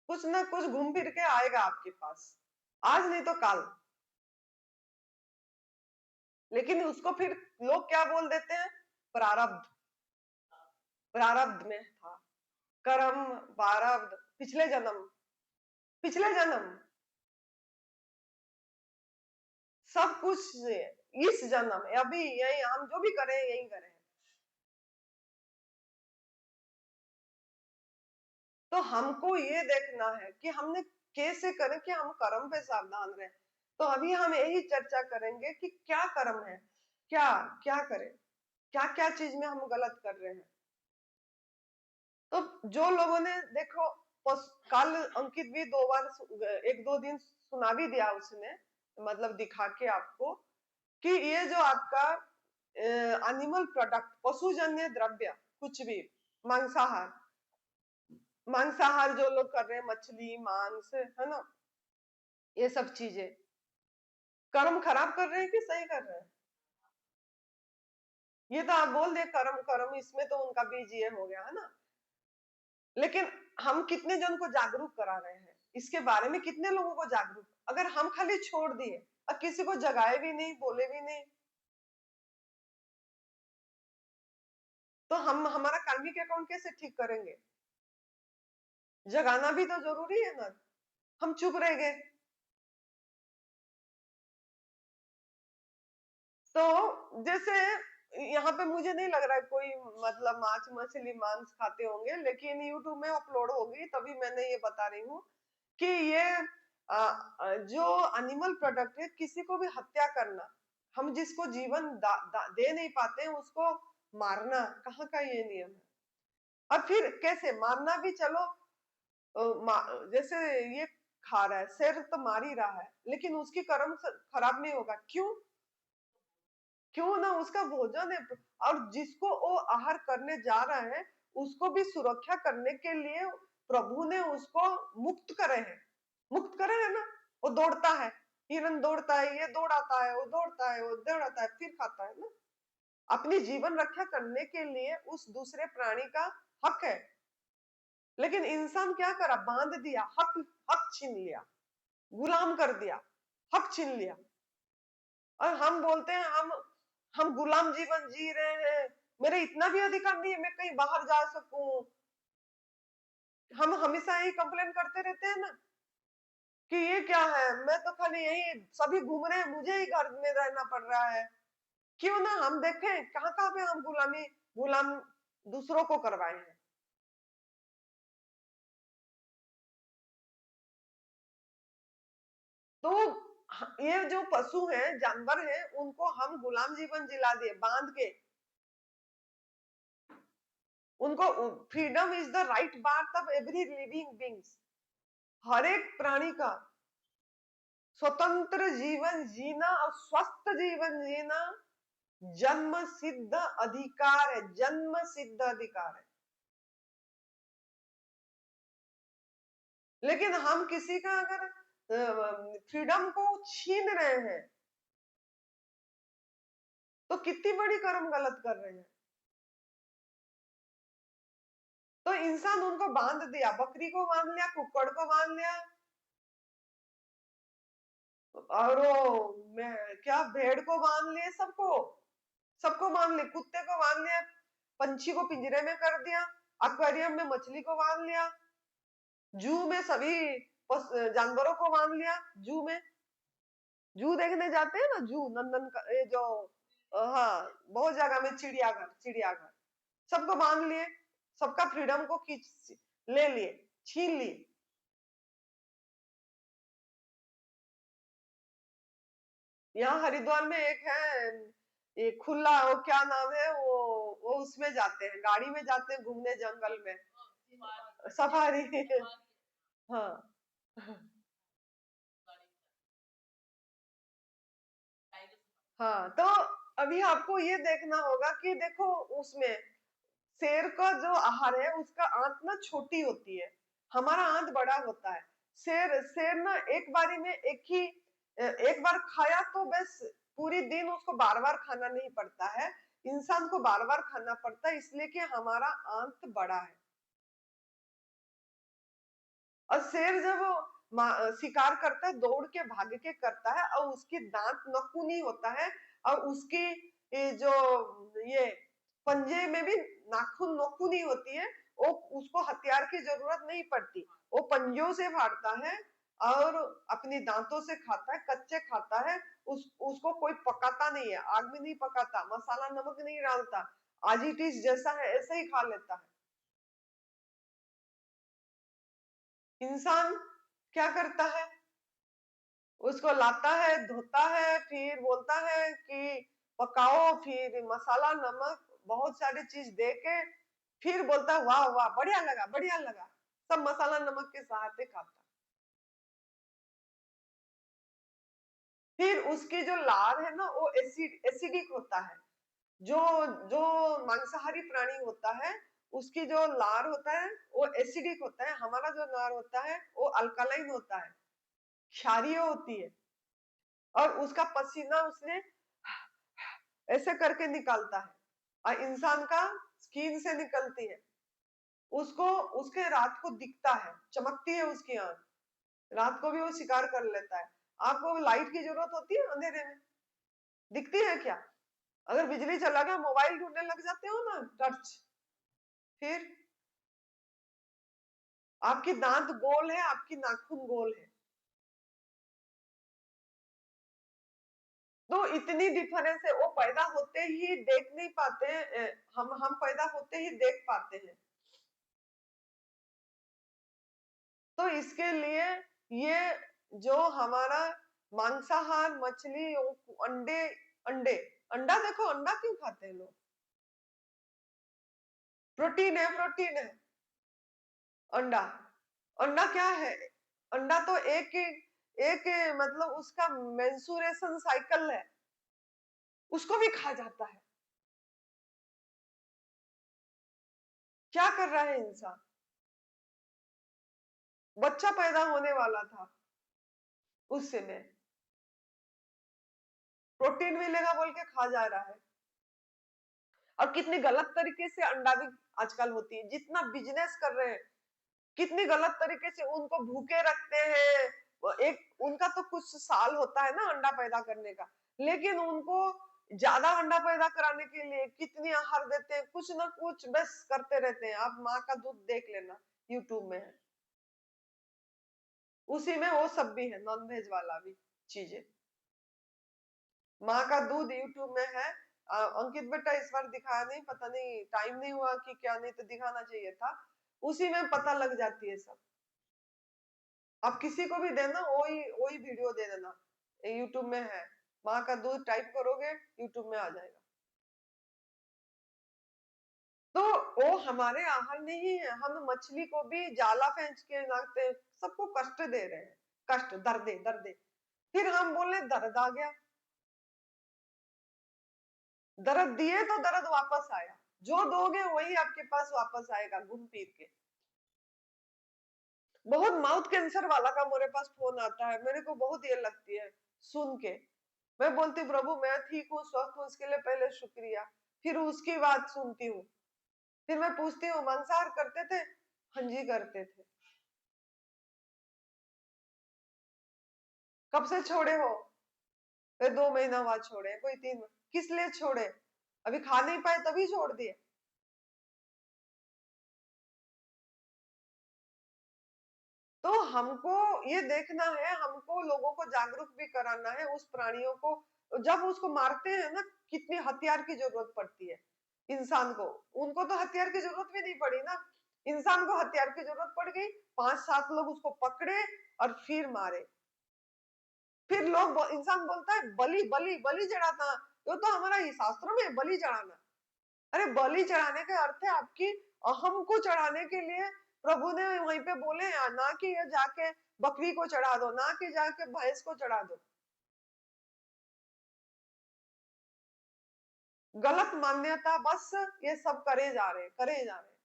कुछ ना कुछ घूम फिर के आएगा आपके पास, आज नहीं तो कल। लेकिन उसको फिर लोग क्या बोल देते हैं? प्रारब्ध, प्रारब्ध में था, कर्म, प्रारब्ध, पिछले जन्म, पिछले जन्म, सब कुछ इस जन्म में, अभी यही हम जो भी करें यही करें। तो हमको ये देखना है कि हमने कैसे करें कि हम कर्म पे सावधान रहें। तो अभी हम यही चर्चा करेंगे कि क्या कर्म है, क्या क्या करें, क्या क्या चीज में हम गलत कर रहे हैं। तो जो लोगों ने देखो, कल अंकित भी 2 बार, 1-2 दिन सुना भी दिया उसने, मतलब दिखा के आपको, कि ये जो आपका एनिमल प्रोडक्ट, पशुजन्य द्रव्य, कुछ भी मांसाहार, मांसाहार जो लोग कर रहे हैं, मछली मांस है ना, ये सब चीजें कर्म खराब कर रहे हैं कि सही कर रहे हैं? ये तो आप बोल दे कर्म कर्म, इसमें तो उनका बीज ये हो गया है ना। लेकिन हम कितने जन को जागरूक करा रहे हैं इसके बारे में, कितने लोगों को जागरूक, अगर हम खाली छोड़ दिए और किसी को जगाए भी नहीं, बोले भी नहीं, तो हम हमारा कार्मिक अकाउंट कैसे ठीक करेंगे? जगाना भी तो जरूरी है ना। हम चुप रह गए तो जैसे यहाँ पे मुझे नहीं लग रहा है कोई मतलब मांस मछली मांस खाते होंगे, लेकिन यूट्यूब में अपलोड होगी तभी मैंने ये बता रही हूँ कि ये जो एनिमल प्रोडक्ट है, किसी को भी हत्या करना, हम जिसको जीवन दे नहीं पाते हैं उसको मारना, कहाँ का ये नियम है? और फिर कैसे मारना भी, चलो जैसे ये खा रहा है, शेर तो मार ही रहा है, लेकिन उसकी कर्म खराब नहीं होगा, क्यों? क्यों ना, उसका भोजन है। और जिसको वो आहार करने जा रहा है उसको भी सुरक्षा करने के लिए प्रभु ने उसको मुक्त करे हैं, मुक्त करे है ना। वो दौड़ता है, हिरन दौड़ता है, ये दौड़ाता है, वो दौड़ता है, वो दौड़ाता है, फिर खाता है ना। अपनी जीवन रक्षा करने के लिए उस दूसरे प्राणी का हक है। लेकिन इंसान क्या करा? बांध दिया, हक, हक छीन लिया, गुलाम कर दिया, हक छीन लिया। और हम बोलते हैं हम गुलाम जीवन जी रहे हैं, मेरे इतना भी अधिकार नहीं है मैं कहीं बाहर जा सकूं। हम हमेशा यही कंप्लेन करते रहते हैं ना कि ये क्या है, मैं तो खाली यही, सभी घूम रहे हैं, मुझे ही घर में रहना पड़ रहा है। क्यों ना हम देखें कहाँ कहाँ पे हम गुलाम दूसरों को करवाए हैं। तो ये जो पशु हैं, जानवर हैं, उनको हम गुलाम जीवन जिला दिए बांध के। उनको freedom is the right part of every living beings. हर एक प्राणी का स्वतंत्र जीवन जीना और स्वस्थ जीवन जीना जन्म सिद्ध अधिकार है, जन्म सिद्ध अधिकार है। लेकिन हम किसी का अगर फ्रीडम को छीन रहे हैं तो कितनी बड़ी कर्म गलत कर रहे हैं। तो इंसान उनको बांध दिया, बकरी को बांध लिया, कुक्कड़ को बांध लिया, और वो मैं क्या भेड़ को बांध लिए, सबको सबको बांध लिया, कुत्ते को बांध लिया, पंछी को पिंजरे में कर दिया, एक्वेरियम में मछली को बांध लिया, जू में सभी जानवरों को बांध लिया। जू में, जू देखने जाते हैं ना, जू नंदन का ये जो हाँ बहुत जगह में, चिड़ियाघर, चिड़ियाघर सबको बांध लिए, सबका फ्रीडम को खींच ले लिए, छीन लिए। यहाँ हरिद्वार में एक है, ये खुला, वो क्या नाम है वो उसमें जाते हैं, गाड़ी में जाते हैं घूमने जंगल में, सफारी। हाँ हाँ। तो अभी आपको ये देखना होगा कि देखो उसमें शेर का जो आहार है उसका आंत ना छोटी होती है, हमारा आंत बड़ा होता है। शेर शेर ना एक बारी में एक बार खाया तो बस पूरी दिन उसको बार बार खाना नहीं पड़ता है, इंसान को बार बार खाना पड़ता है, इसलिए कि हमारा आंत बड़ा है। और शेर जब शिकार करता है दौड़ के भाग के करता है, और उसकी दांत नखूनी होता है, और उसकी ये जो ये पंजे में भी नाखून नखूनी होती है, वो उसको हथियार की जरूरत नहीं पड़ती, वो पंजों से फाड़ता है और अपनी दांतों से खाता है, कच्चे खाता है। उसको कोई पकाता नहीं है, आग में नहीं पकाता, मसाला नमक नहीं डालता, आज इट इज जैसा है ऐसे ही खा लेता है। इंसान क्या करता है, उसको लाता है, धोता है, फिर बोलता है कि पकाओ, फिर मसाला नमक बहुत सारी चीज दे के फिर बोलता है वाह वाह बढ़िया लगा, बढ़िया लगा, सब मसाला नमक के सहारे खाता। फिर उसकी जो लार है ना वो एसिडिक होता है। जो जो मांसाहारी प्राणी होता है उसकी जो लार होता है वो एसिडिक होता है, हमारा जो लार होता है वो अल्कालाइन होता है, क्षारीय होती है। और उसका पसीना उसने ऐसे करके निकालता है, और इंसान का स्किन से निकलती है, उसको उसके रात को दिखता है, चमकती है उसकी आंख, रात को भी वो शिकार कर लेता है। आपको लाइट की जरूरत होती है अंधेरे में, दिखती है क्या? अगर बिजली चला गया मोबाइल ढूंढने लग जाते हो ना, टर्च, फिर आपकी दांत गोल है, आपकी नाखून गोल है, तो इतनी डिफरेंस है। वो पैदा होते ही देख नहीं पाते हैं, हम पैदा होते ही देख पाते हैं। तो इसके लिए ये जो हमारा मांसाहार, मछली, अंडे, अंडे, अंडा देखो, अंडा क्यों खाते हैं लोग? प्रोटीन है, प्रोटीन है। अंडा, अंडा क्या है? अंडा तो एक मतलब उसका मेंसुरेशन साइकिल है, उसको भी खा जाता है। क्या कर रहा है इंसान? बच्चा पैदा होने वाला था उस समय, प्रोटीन मिलेगा बोल के खा जा रहा है। और कितनी गलत तरीके से अंडा भी आजकल होती है, जितना बिजनेस कर रहे हैं, कितनी गलत तरीके से उनको भूखे रखते हैं। एक उनका तो कुछ साल होता है ना अंडा पैदा करने का, लेकिन उनको ज्यादा अंडा पैदा कराने के लिए कितनी आहार देते हैं, कुछ ना कुछ बस करते रहते हैं। आप माँ का दूध देख लेना, यूट्यूब में है, उसी में वो सब भी है, नॉनवेज वाला भी चीजें। माँ का दूध यूट्यूब में है। अंकित बेटा इस बार दिखाया नहीं, पता नहीं टाइम नहीं हुआ कि क्या, नहीं तो दिखाना चाहिए था। उसी में पता लग जाती है सब। आप किसी को भी देना, वही वही वीडियो दे देना, यूट्यूब में है। माँ का दूध टाइप करोगे यूट्यूब में आ जाएगा। तो वो हमारे आहार नहीं है। हम मछली को भी जाला फेंच के लाते, सबको कष्ट दे रहे हैं, कष्ट, दर्दे दर्दे। फिर हम बोले दर्द आ गया, दर्द दिए तो दर्द वापस आया। जो दोगे वही आपके पास वापस आएगा घूम फिर के। बहुत माउथ कैंसर वाला का मेरे पास फोन आता है, मेरे को बहुत ये लगती है सुन के। मैं बोलती प्रभु मैं ठीक हूँ, स्वस्थ हूँ, उसके लिए पहले शुक्रिया। फिर उसकी बात सुनती हूँ, फिर मैं पूछती हूँ मांसाहार करते थे? हाँ जी करते थे। कब से छोड़े हो? फिर 2 महीना बाद छोड़े, कोई 3। किस लिए छोड़े? अभी खा नहीं पाए तभी छोड़ दिए। तो हमको ये देखना है, हमको लोगों को जागरूक भी कराना है। उस प्राणियों को जब उसको मारते हैं ना, कितनी हथियार की जरूरत पड़ती है इंसान को। उनको तो हथियार की जरूरत भी नहीं पड़ी ना, इंसान को हथियार की जरूरत पड़ गई। 5-7 लोग उसको पकड़े और फिर मारे। फिर लोग इंसान बोलता है बलि बलि बलि चढ़ाता। वो तो हमारा ही शास्त्रों में बलि चढ़ाना। अरे बलि चढ़ाने का अर्थ है आपकी अहम को चढ़ाने के लिए प्रभु ने वहीं पे बोले हैं, ना कि ये जाके बकरी को चढ़ा दो, ना कि जाके भैंस को चढ़ा दो। गलत मान्यता, बस ये सब करे जा रहे, करे जा रहे।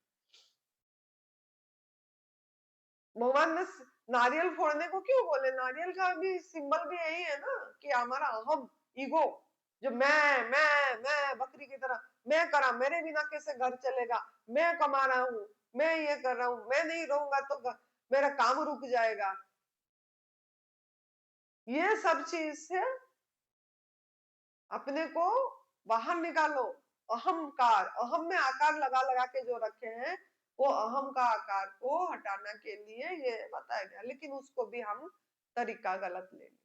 भगवान ने नारियल फोड़ने को क्यों बोले? नारियल का भी सिंबल भी यही है ना, कि हमारा अहम, ईगो, जो मैं बकरी की तरह, मैं करा, मेरे बिना कैसे घर चलेगा, मैं कमा रहा हूँ, मैं ये कर रहा हूँ, मैं नहीं रहूंगा तो मेरा काम रुक जाएगा। ये सब चीज से अपने को बाहर निकालो। अहंकार, अहम में आकार लगा लगा के जो रखे हैं, वो अहम का आकार को हटाने के लिए ये बताया गया, लेकिन उसको भी हम तरीका गलत ले लिया।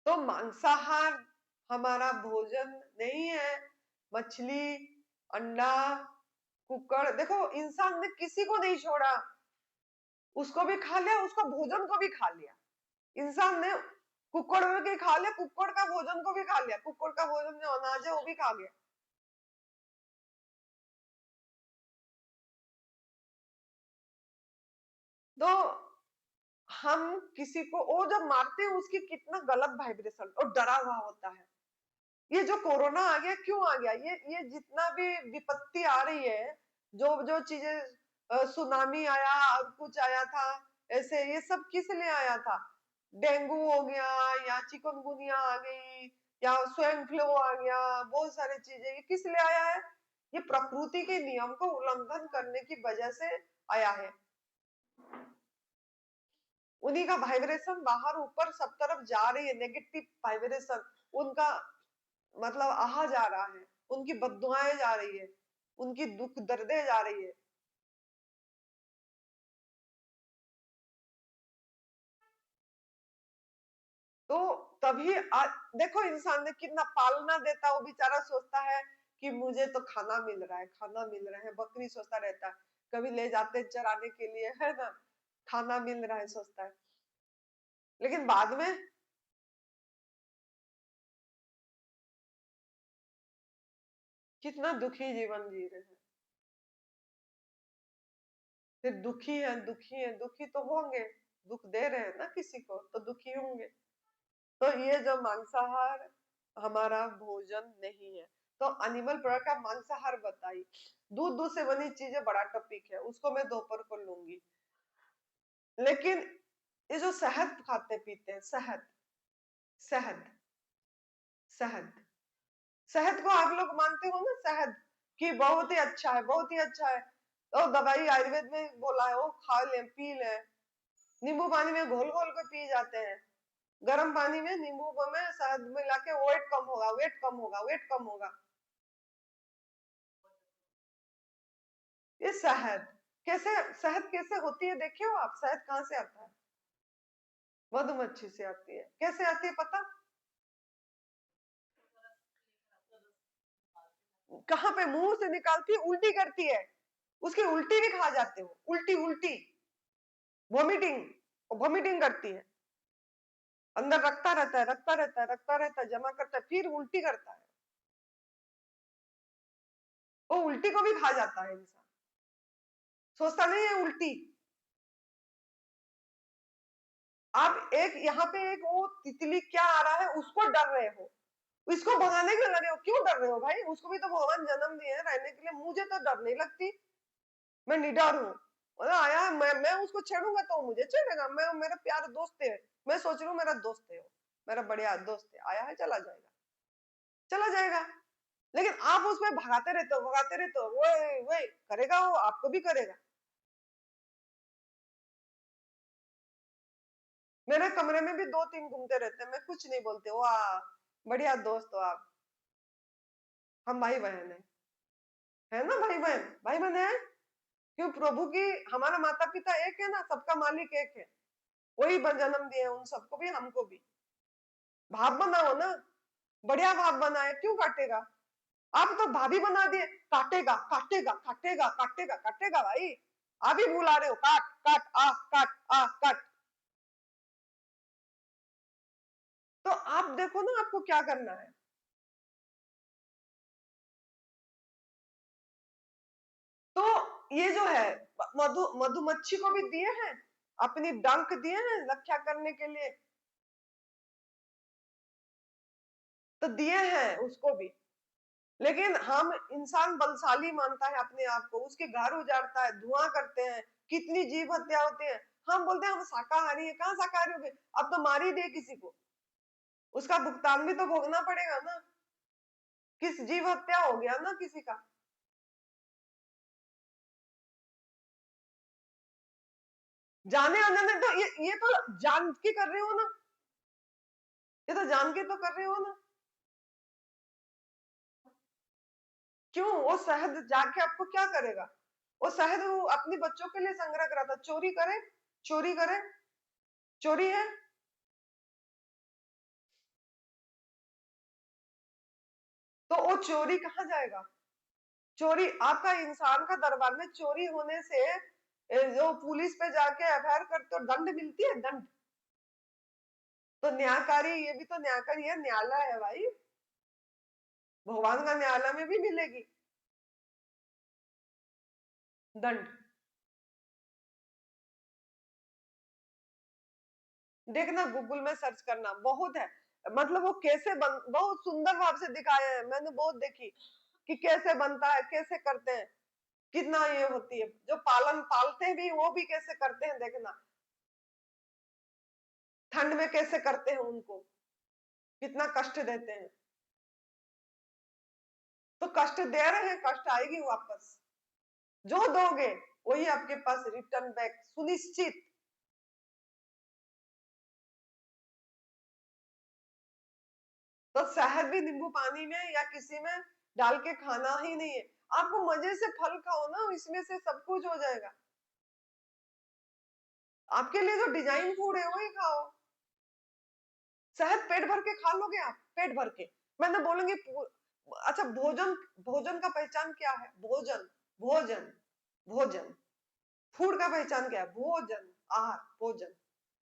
तो मांसाहार हमारा भोजन नहीं है। मछली, अंडा, कुकर, देखो इंसान ने किसी को नहीं छोड़ा, उसको भी खा लिया, उसका भोजन को भी खा लिया। इंसान ने कुकर में भी खा लिया, कुकर का भोजन को भी खा लिया, कुकर का भोजन जो अनाज है वो भी खा गया। तो हम किसी को वो जब मारते हैं उसकी कितना गलत वाइब्रेशन और डरा हुआ होता है। ये जो कोरोना आ गया, क्यों आ गया? ये जितना भी विपत्ति आ रही है, जो जो चीजें, सुनामी आया और कुछ आया था ऐसे, ये सब किस लिए आया था? डेंगू हो गया, या चिकनगुनिया आ गई, या स्वाइन फ्लू आ गया, बहुत सारी चीजें, ये किस लिए आया है? ये प्रकृति के नियम को उल्लंघन करने की वजह से आया है। उन्हीं का वाइब्रेशन बाहर ऊपर सब तरफ जा रही है, नेगेटिव वाइब्रेशन उनका, मतलब आहा जा रहा है, उनकी बद्दुआएं जा रही है, उनकी दुख दर्दे जा रही है। तो तभी देखो इंसान ने कितना पालना देता, वो बेचारा सोचता है कि मुझे तो खाना मिल रहा है, खाना मिल रहा है। बकरी सोचता रहता है, कभी ले जाते चराने के लिए, है ना, खाना मिल रहा है सोचता है, लेकिन बाद में कितना दुखी जीवन जी रहे हैं। फिर दुखी है, दुखी है, दुखी तो होंगे, दुख दे रहे हैं ना किसी को, तो दुखी होंगे। तो ये जो मांसाहार हमारा भोजन नहीं है। तो एनिमल प्रोडक्ट का मांसाहार बताई। दूध, दूध से बनी चीजें बड़ा टॉपिक है, उसको मैं दोपहर को लूंगी। लेकिन ये जो शहद खाते पीते हैं, शहद, शहद, शहद, शहद को आप लोग मानते हो ना, शहद कि बहुत ही अच्छा है, बहुत ही अच्छा है। तो दवाई आयुर्वेद में बोला है वो खा ले, पी ले। नींबू पानी में घोल घोल के पी जाते हैं। गर्म पानी में नींबू में शहद मिला के वेट कम होगा, वेट कम होगा, वेट कम होगा। ये शहद कैसे, शहद कैसे होती है देखे हो आप? शहद कहाँ से आता है? मधुमक्खी से आती है। कैसे आती है पता? कहाँ पे? मुंह से निकालती है, उल्टी करती है। उसकी उल्टी भी खा जाते हो, उल्टी उल्टी, वॉमिटिंग, वॉमिटिंग करती है। अंदर रखता रहता है, रखता रहता है, रखता रहता है, जमा करता है, फिर उल्टी करता है। वो उल्टी को भी खा जाता है इंसान, सोचता नहीं है उल्टी। आप एक यहाँ पे एक वो तितली क्या आ रहा है उसको डर रहे हो, इसको भगाने के लिए लगे हो। क्यों डर रहे हो भाई? उसको भी तो भगवान जन्म दिए हैं रहने के लिए। मुझे तो डर नहीं लगती, मैं निडर हूँ। मतलब आया है, मैं उसको छेड़ूंगा तो मुझे छेड़ेगा। मैं, मेरा प्यार दोस्त है, मैं सोच रहा हूँ मेरा दोस्त है वो, मेरा बढ़िया दोस्त है, आया है चला जाएगा, चला जाएगा। लेकिन आप उसमें भगाते रहते हो, भगाते रहते हो, वो करेगा, वो आपको भी करेगा। मेरे कमरे में भी दो तीन घूमते रहते हैं, मैं कुछ नहीं बोलते, वाह बढ़िया दोस्त हो आप, हम भाई बहन है ना? भाई बहन, भाई बहन है। क्यों? प्रभु की, हमारा माता पिता एक है ना, सबका मालिक एक है, वही जन्म दिए उन सबको भी, हमको भी। भाव बनाओ ना, बढ़िया भाव बनाए, क्यों काटेगा? आप तो भाभी बना दिए, काटेगा काटेगा काटेगा काटेगा काटेगा भाई। आप ही बुला रहे हो, काट काट आ काट आ काट। तो आप देखो ना आपको क्या करना है। तो ये जो है, मधुमक्खी को भी दिए हैं, अपनी डंक दिए हैं रक्षा करने के लिए, तो दिए हैं उसको भी। लेकिन हम, इंसान बलशाली मानता है अपने आप को, उसके घर उजाड़ता है, धुआं करते हैं, कितनी जीव हत्या होती है। हम बोलते हैं हम शाकाहारी है, कहाँ शाकाहारी हो गए? अब तो मार ही दे किसी को, उसका भुगतान भी तो भोगना पड़ेगा ना। किस जीव हत्या हो गया ना किसी का। जाने अनजाने तो ये तो जान के कर रहे हो ना, ये तो जान के तो कर रहे हो ना। क्यों? वो शहद जाके आपको क्या करेगा? वो शहद वो अपने बच्चों के लिए संग्रह करा था, चोरी करे, चोरी करे, चोरी है। तो वो चोरी कहाँ जाएगा? चोरी आपका, इंसान का दरबार में चोरी होने से जो पुलिस पे जाके एफआईआर करते हो, दंड मिलती है, दंड। तो न्यायकारी, ये भी तो न्यायकारी है, न्यायालय है भाई, भगवान का न्यायालय में भी मिलेगी दंड। देखना, गूगल में सर्च करना, बहुत है। मतलब वो कैसे बहुत सुंदर भाव से दिखाया है, मैंने बहुत देखी कि कैसे बनता है, कैसे करते हैं, कितना ये होती है, जो पालन पालते भी वो भी कैसे करते हैं, देखना ठंड में कैसे करते हैं उनको, कितना कष्ट देते हैं। तो कष्ट दे रहे हैं, कष्ट आएगी वापस। जो दोगे वही आपके पास रिटर्न बैक सुनिश्चित। तो शहद भी नींबू पानी में या किसी में डाल के खाना ही नहीं है। आपको मजे से फल खाओ ना, इसमें से सब कुछ हो जाएगा। आपके लिए जो डिजाइन फूड है वही खाओ। शहद पेट भर के खा लोगे आप, पेट भर के। मैं तो बोलूंगी अच्छा, भोजन, भोजन का पहचान क्या है? भोजन, भोजन, भोजन, फूड का पहचान क्या है? भोजन, आहार, भोजन,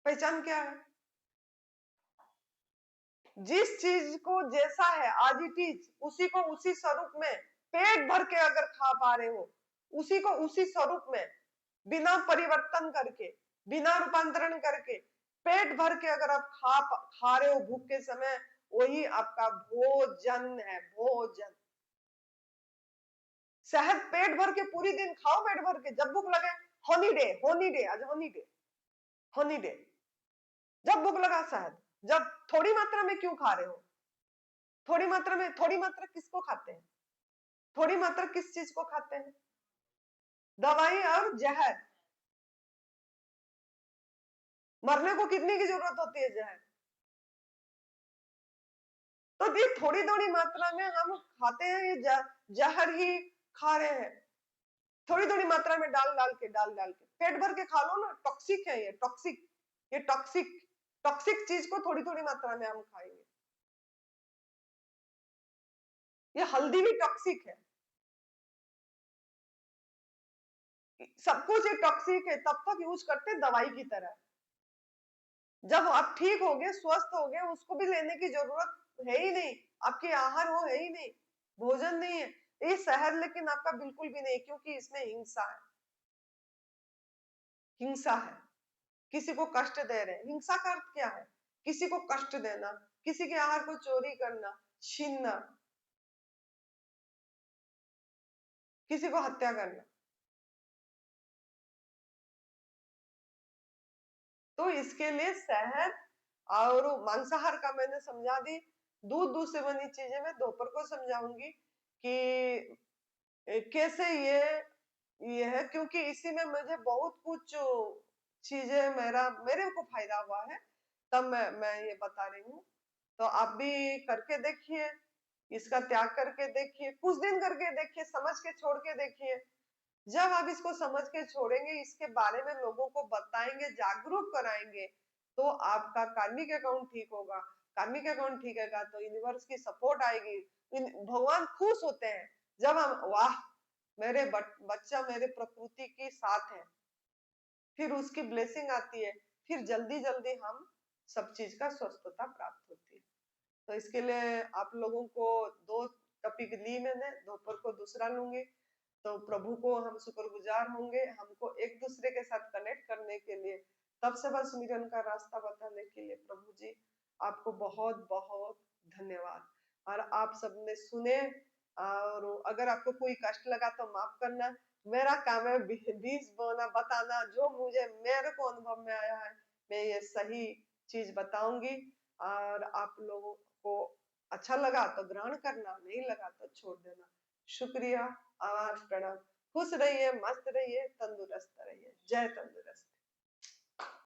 पहचान क्या है? जिस चीज को जैसा है आज इट इज, उसी को उसी स्वरूप में पेट भर के अगर खा पा रहे हो, उसी को उसी स्वरूप में, बिना परिवर्तन करके, बिना रूपांतरण करके, पेट भर के अगर आप खा रहे हो भूख के समय, वही आपका भोजन है, भोजन। शहद पेट भर के पूरी दिन खाओ, पेट भर के, जब भूख लगे, हॉलीडे, हॉलीडे, आज हॉलीडे, हॉलीडे, जब भूख लगा शहद। जब थोड़ी मात्रा में क्यों खा रहे हो? थोड़ी मात्रा में, थोड़ी मात्रा किसको खाते हैं? थोड़ी मात्रा किस चीज को खाते हैं? दवाई और जहर। मरने को कितने की जरूरत होती है जहर? तो ये थोड़ी थोड़ी मात्रा में हम खाते हैं, ये जहर ही खा रहे हैं, थोड़ी थोड़ी मात्रा में डाल डाल के पेट भर के खा लो ना, टॉक्सिक है ये, टॉक्सिक, ये टॉक्सिक, टॉक्सिक चीज को थोड़ी थोड़ी मात्रा में हम खाएंगे। ये हल्दी भी टॉक्सिक है, सब कुछ ये टॉक्सिक है, तब तक यूज करते दवाई की तरह। जब आप ठीक हो गए, स्वस्थ हो गए, उसको भी लेने की जरूरत है ही नहीं, आपके आहार वो है ही नहीं, भोजन नहीं है ये शहर, लेकिन आपका बिल्कुल भी नहीं, क्योंकि इसमें हिंसा है, हिंसा है, किसी को कष्ट दे रहे हैं। हिंसा का अर्थ क्या है? किसी को कष्ट देना, किसी के आहार को चोरी करना, छीनना, किसी को हत्या करना। तो इसके लिए शहद और मांसाहार का मैंने समझा दी, दूध से बनी चीजें मैं दोपहर को समझाऊंगी कि कैसे ये है, क्योंकि इसी में मुझे बहुत कुछ चीजें मेरे को फायदा हुआ है, तब मैं ये बता रही हूँ। तो आप भी करके देखिए, इसका त्याग करके देखिए, कुछ दिन करके देखिए, समझ के छोड़ के देखिए। जब आप इसको समझ के छोड़ेंगे, इसके बारे में लोगों को बताएंगे, जागरूक कराएंगे, तो आपका कार्मिक अकाउंट ठीक होगा। कार्मिक अकाउंट ठीक है तो यूनिवर्स की सपोर्ट आएगी, भगवान खुश होते हैं जब हम, वाह मेरे बच्चा मेरे प्रकृति के साथ है, फिर उसकी ब्लेसिंग आती है, फिर जल्दी जल्दी हम सब चीज का स्वस्थता प्राप्त होती है। तो इसके लिए आप लोगों को दो टॉपिक ली मैंने, दोपहर को दूसरा लूंगी। तो प्रभु को हम शुक्रगुजार होंगे, हमको एक दूसरे के साथ कनेक्ट करने के लिए, तब से बस मिलन का रास्ता बताने के लिए। प्रभु जी आपको बहुत बहुत धन्यवाद। और आप सबने सुने, और अगर आपको कोई कष्ट लगा तो माफ करना। मेरा काम है बीज बोना, बताना, जो मुझे मेरे को अनुभव में आया है मैं ये सही चीज बताऊंगी। और आप लोगों को अच्छा लगा तो ग्रहण करना, नहीं लगा तो छोड़ देना। शुक्रिया, आभार, प्रणाम। खुश रहिए, मस्त रहिए, तंदुरुस्त रहिए। जय तंदुरुस्त।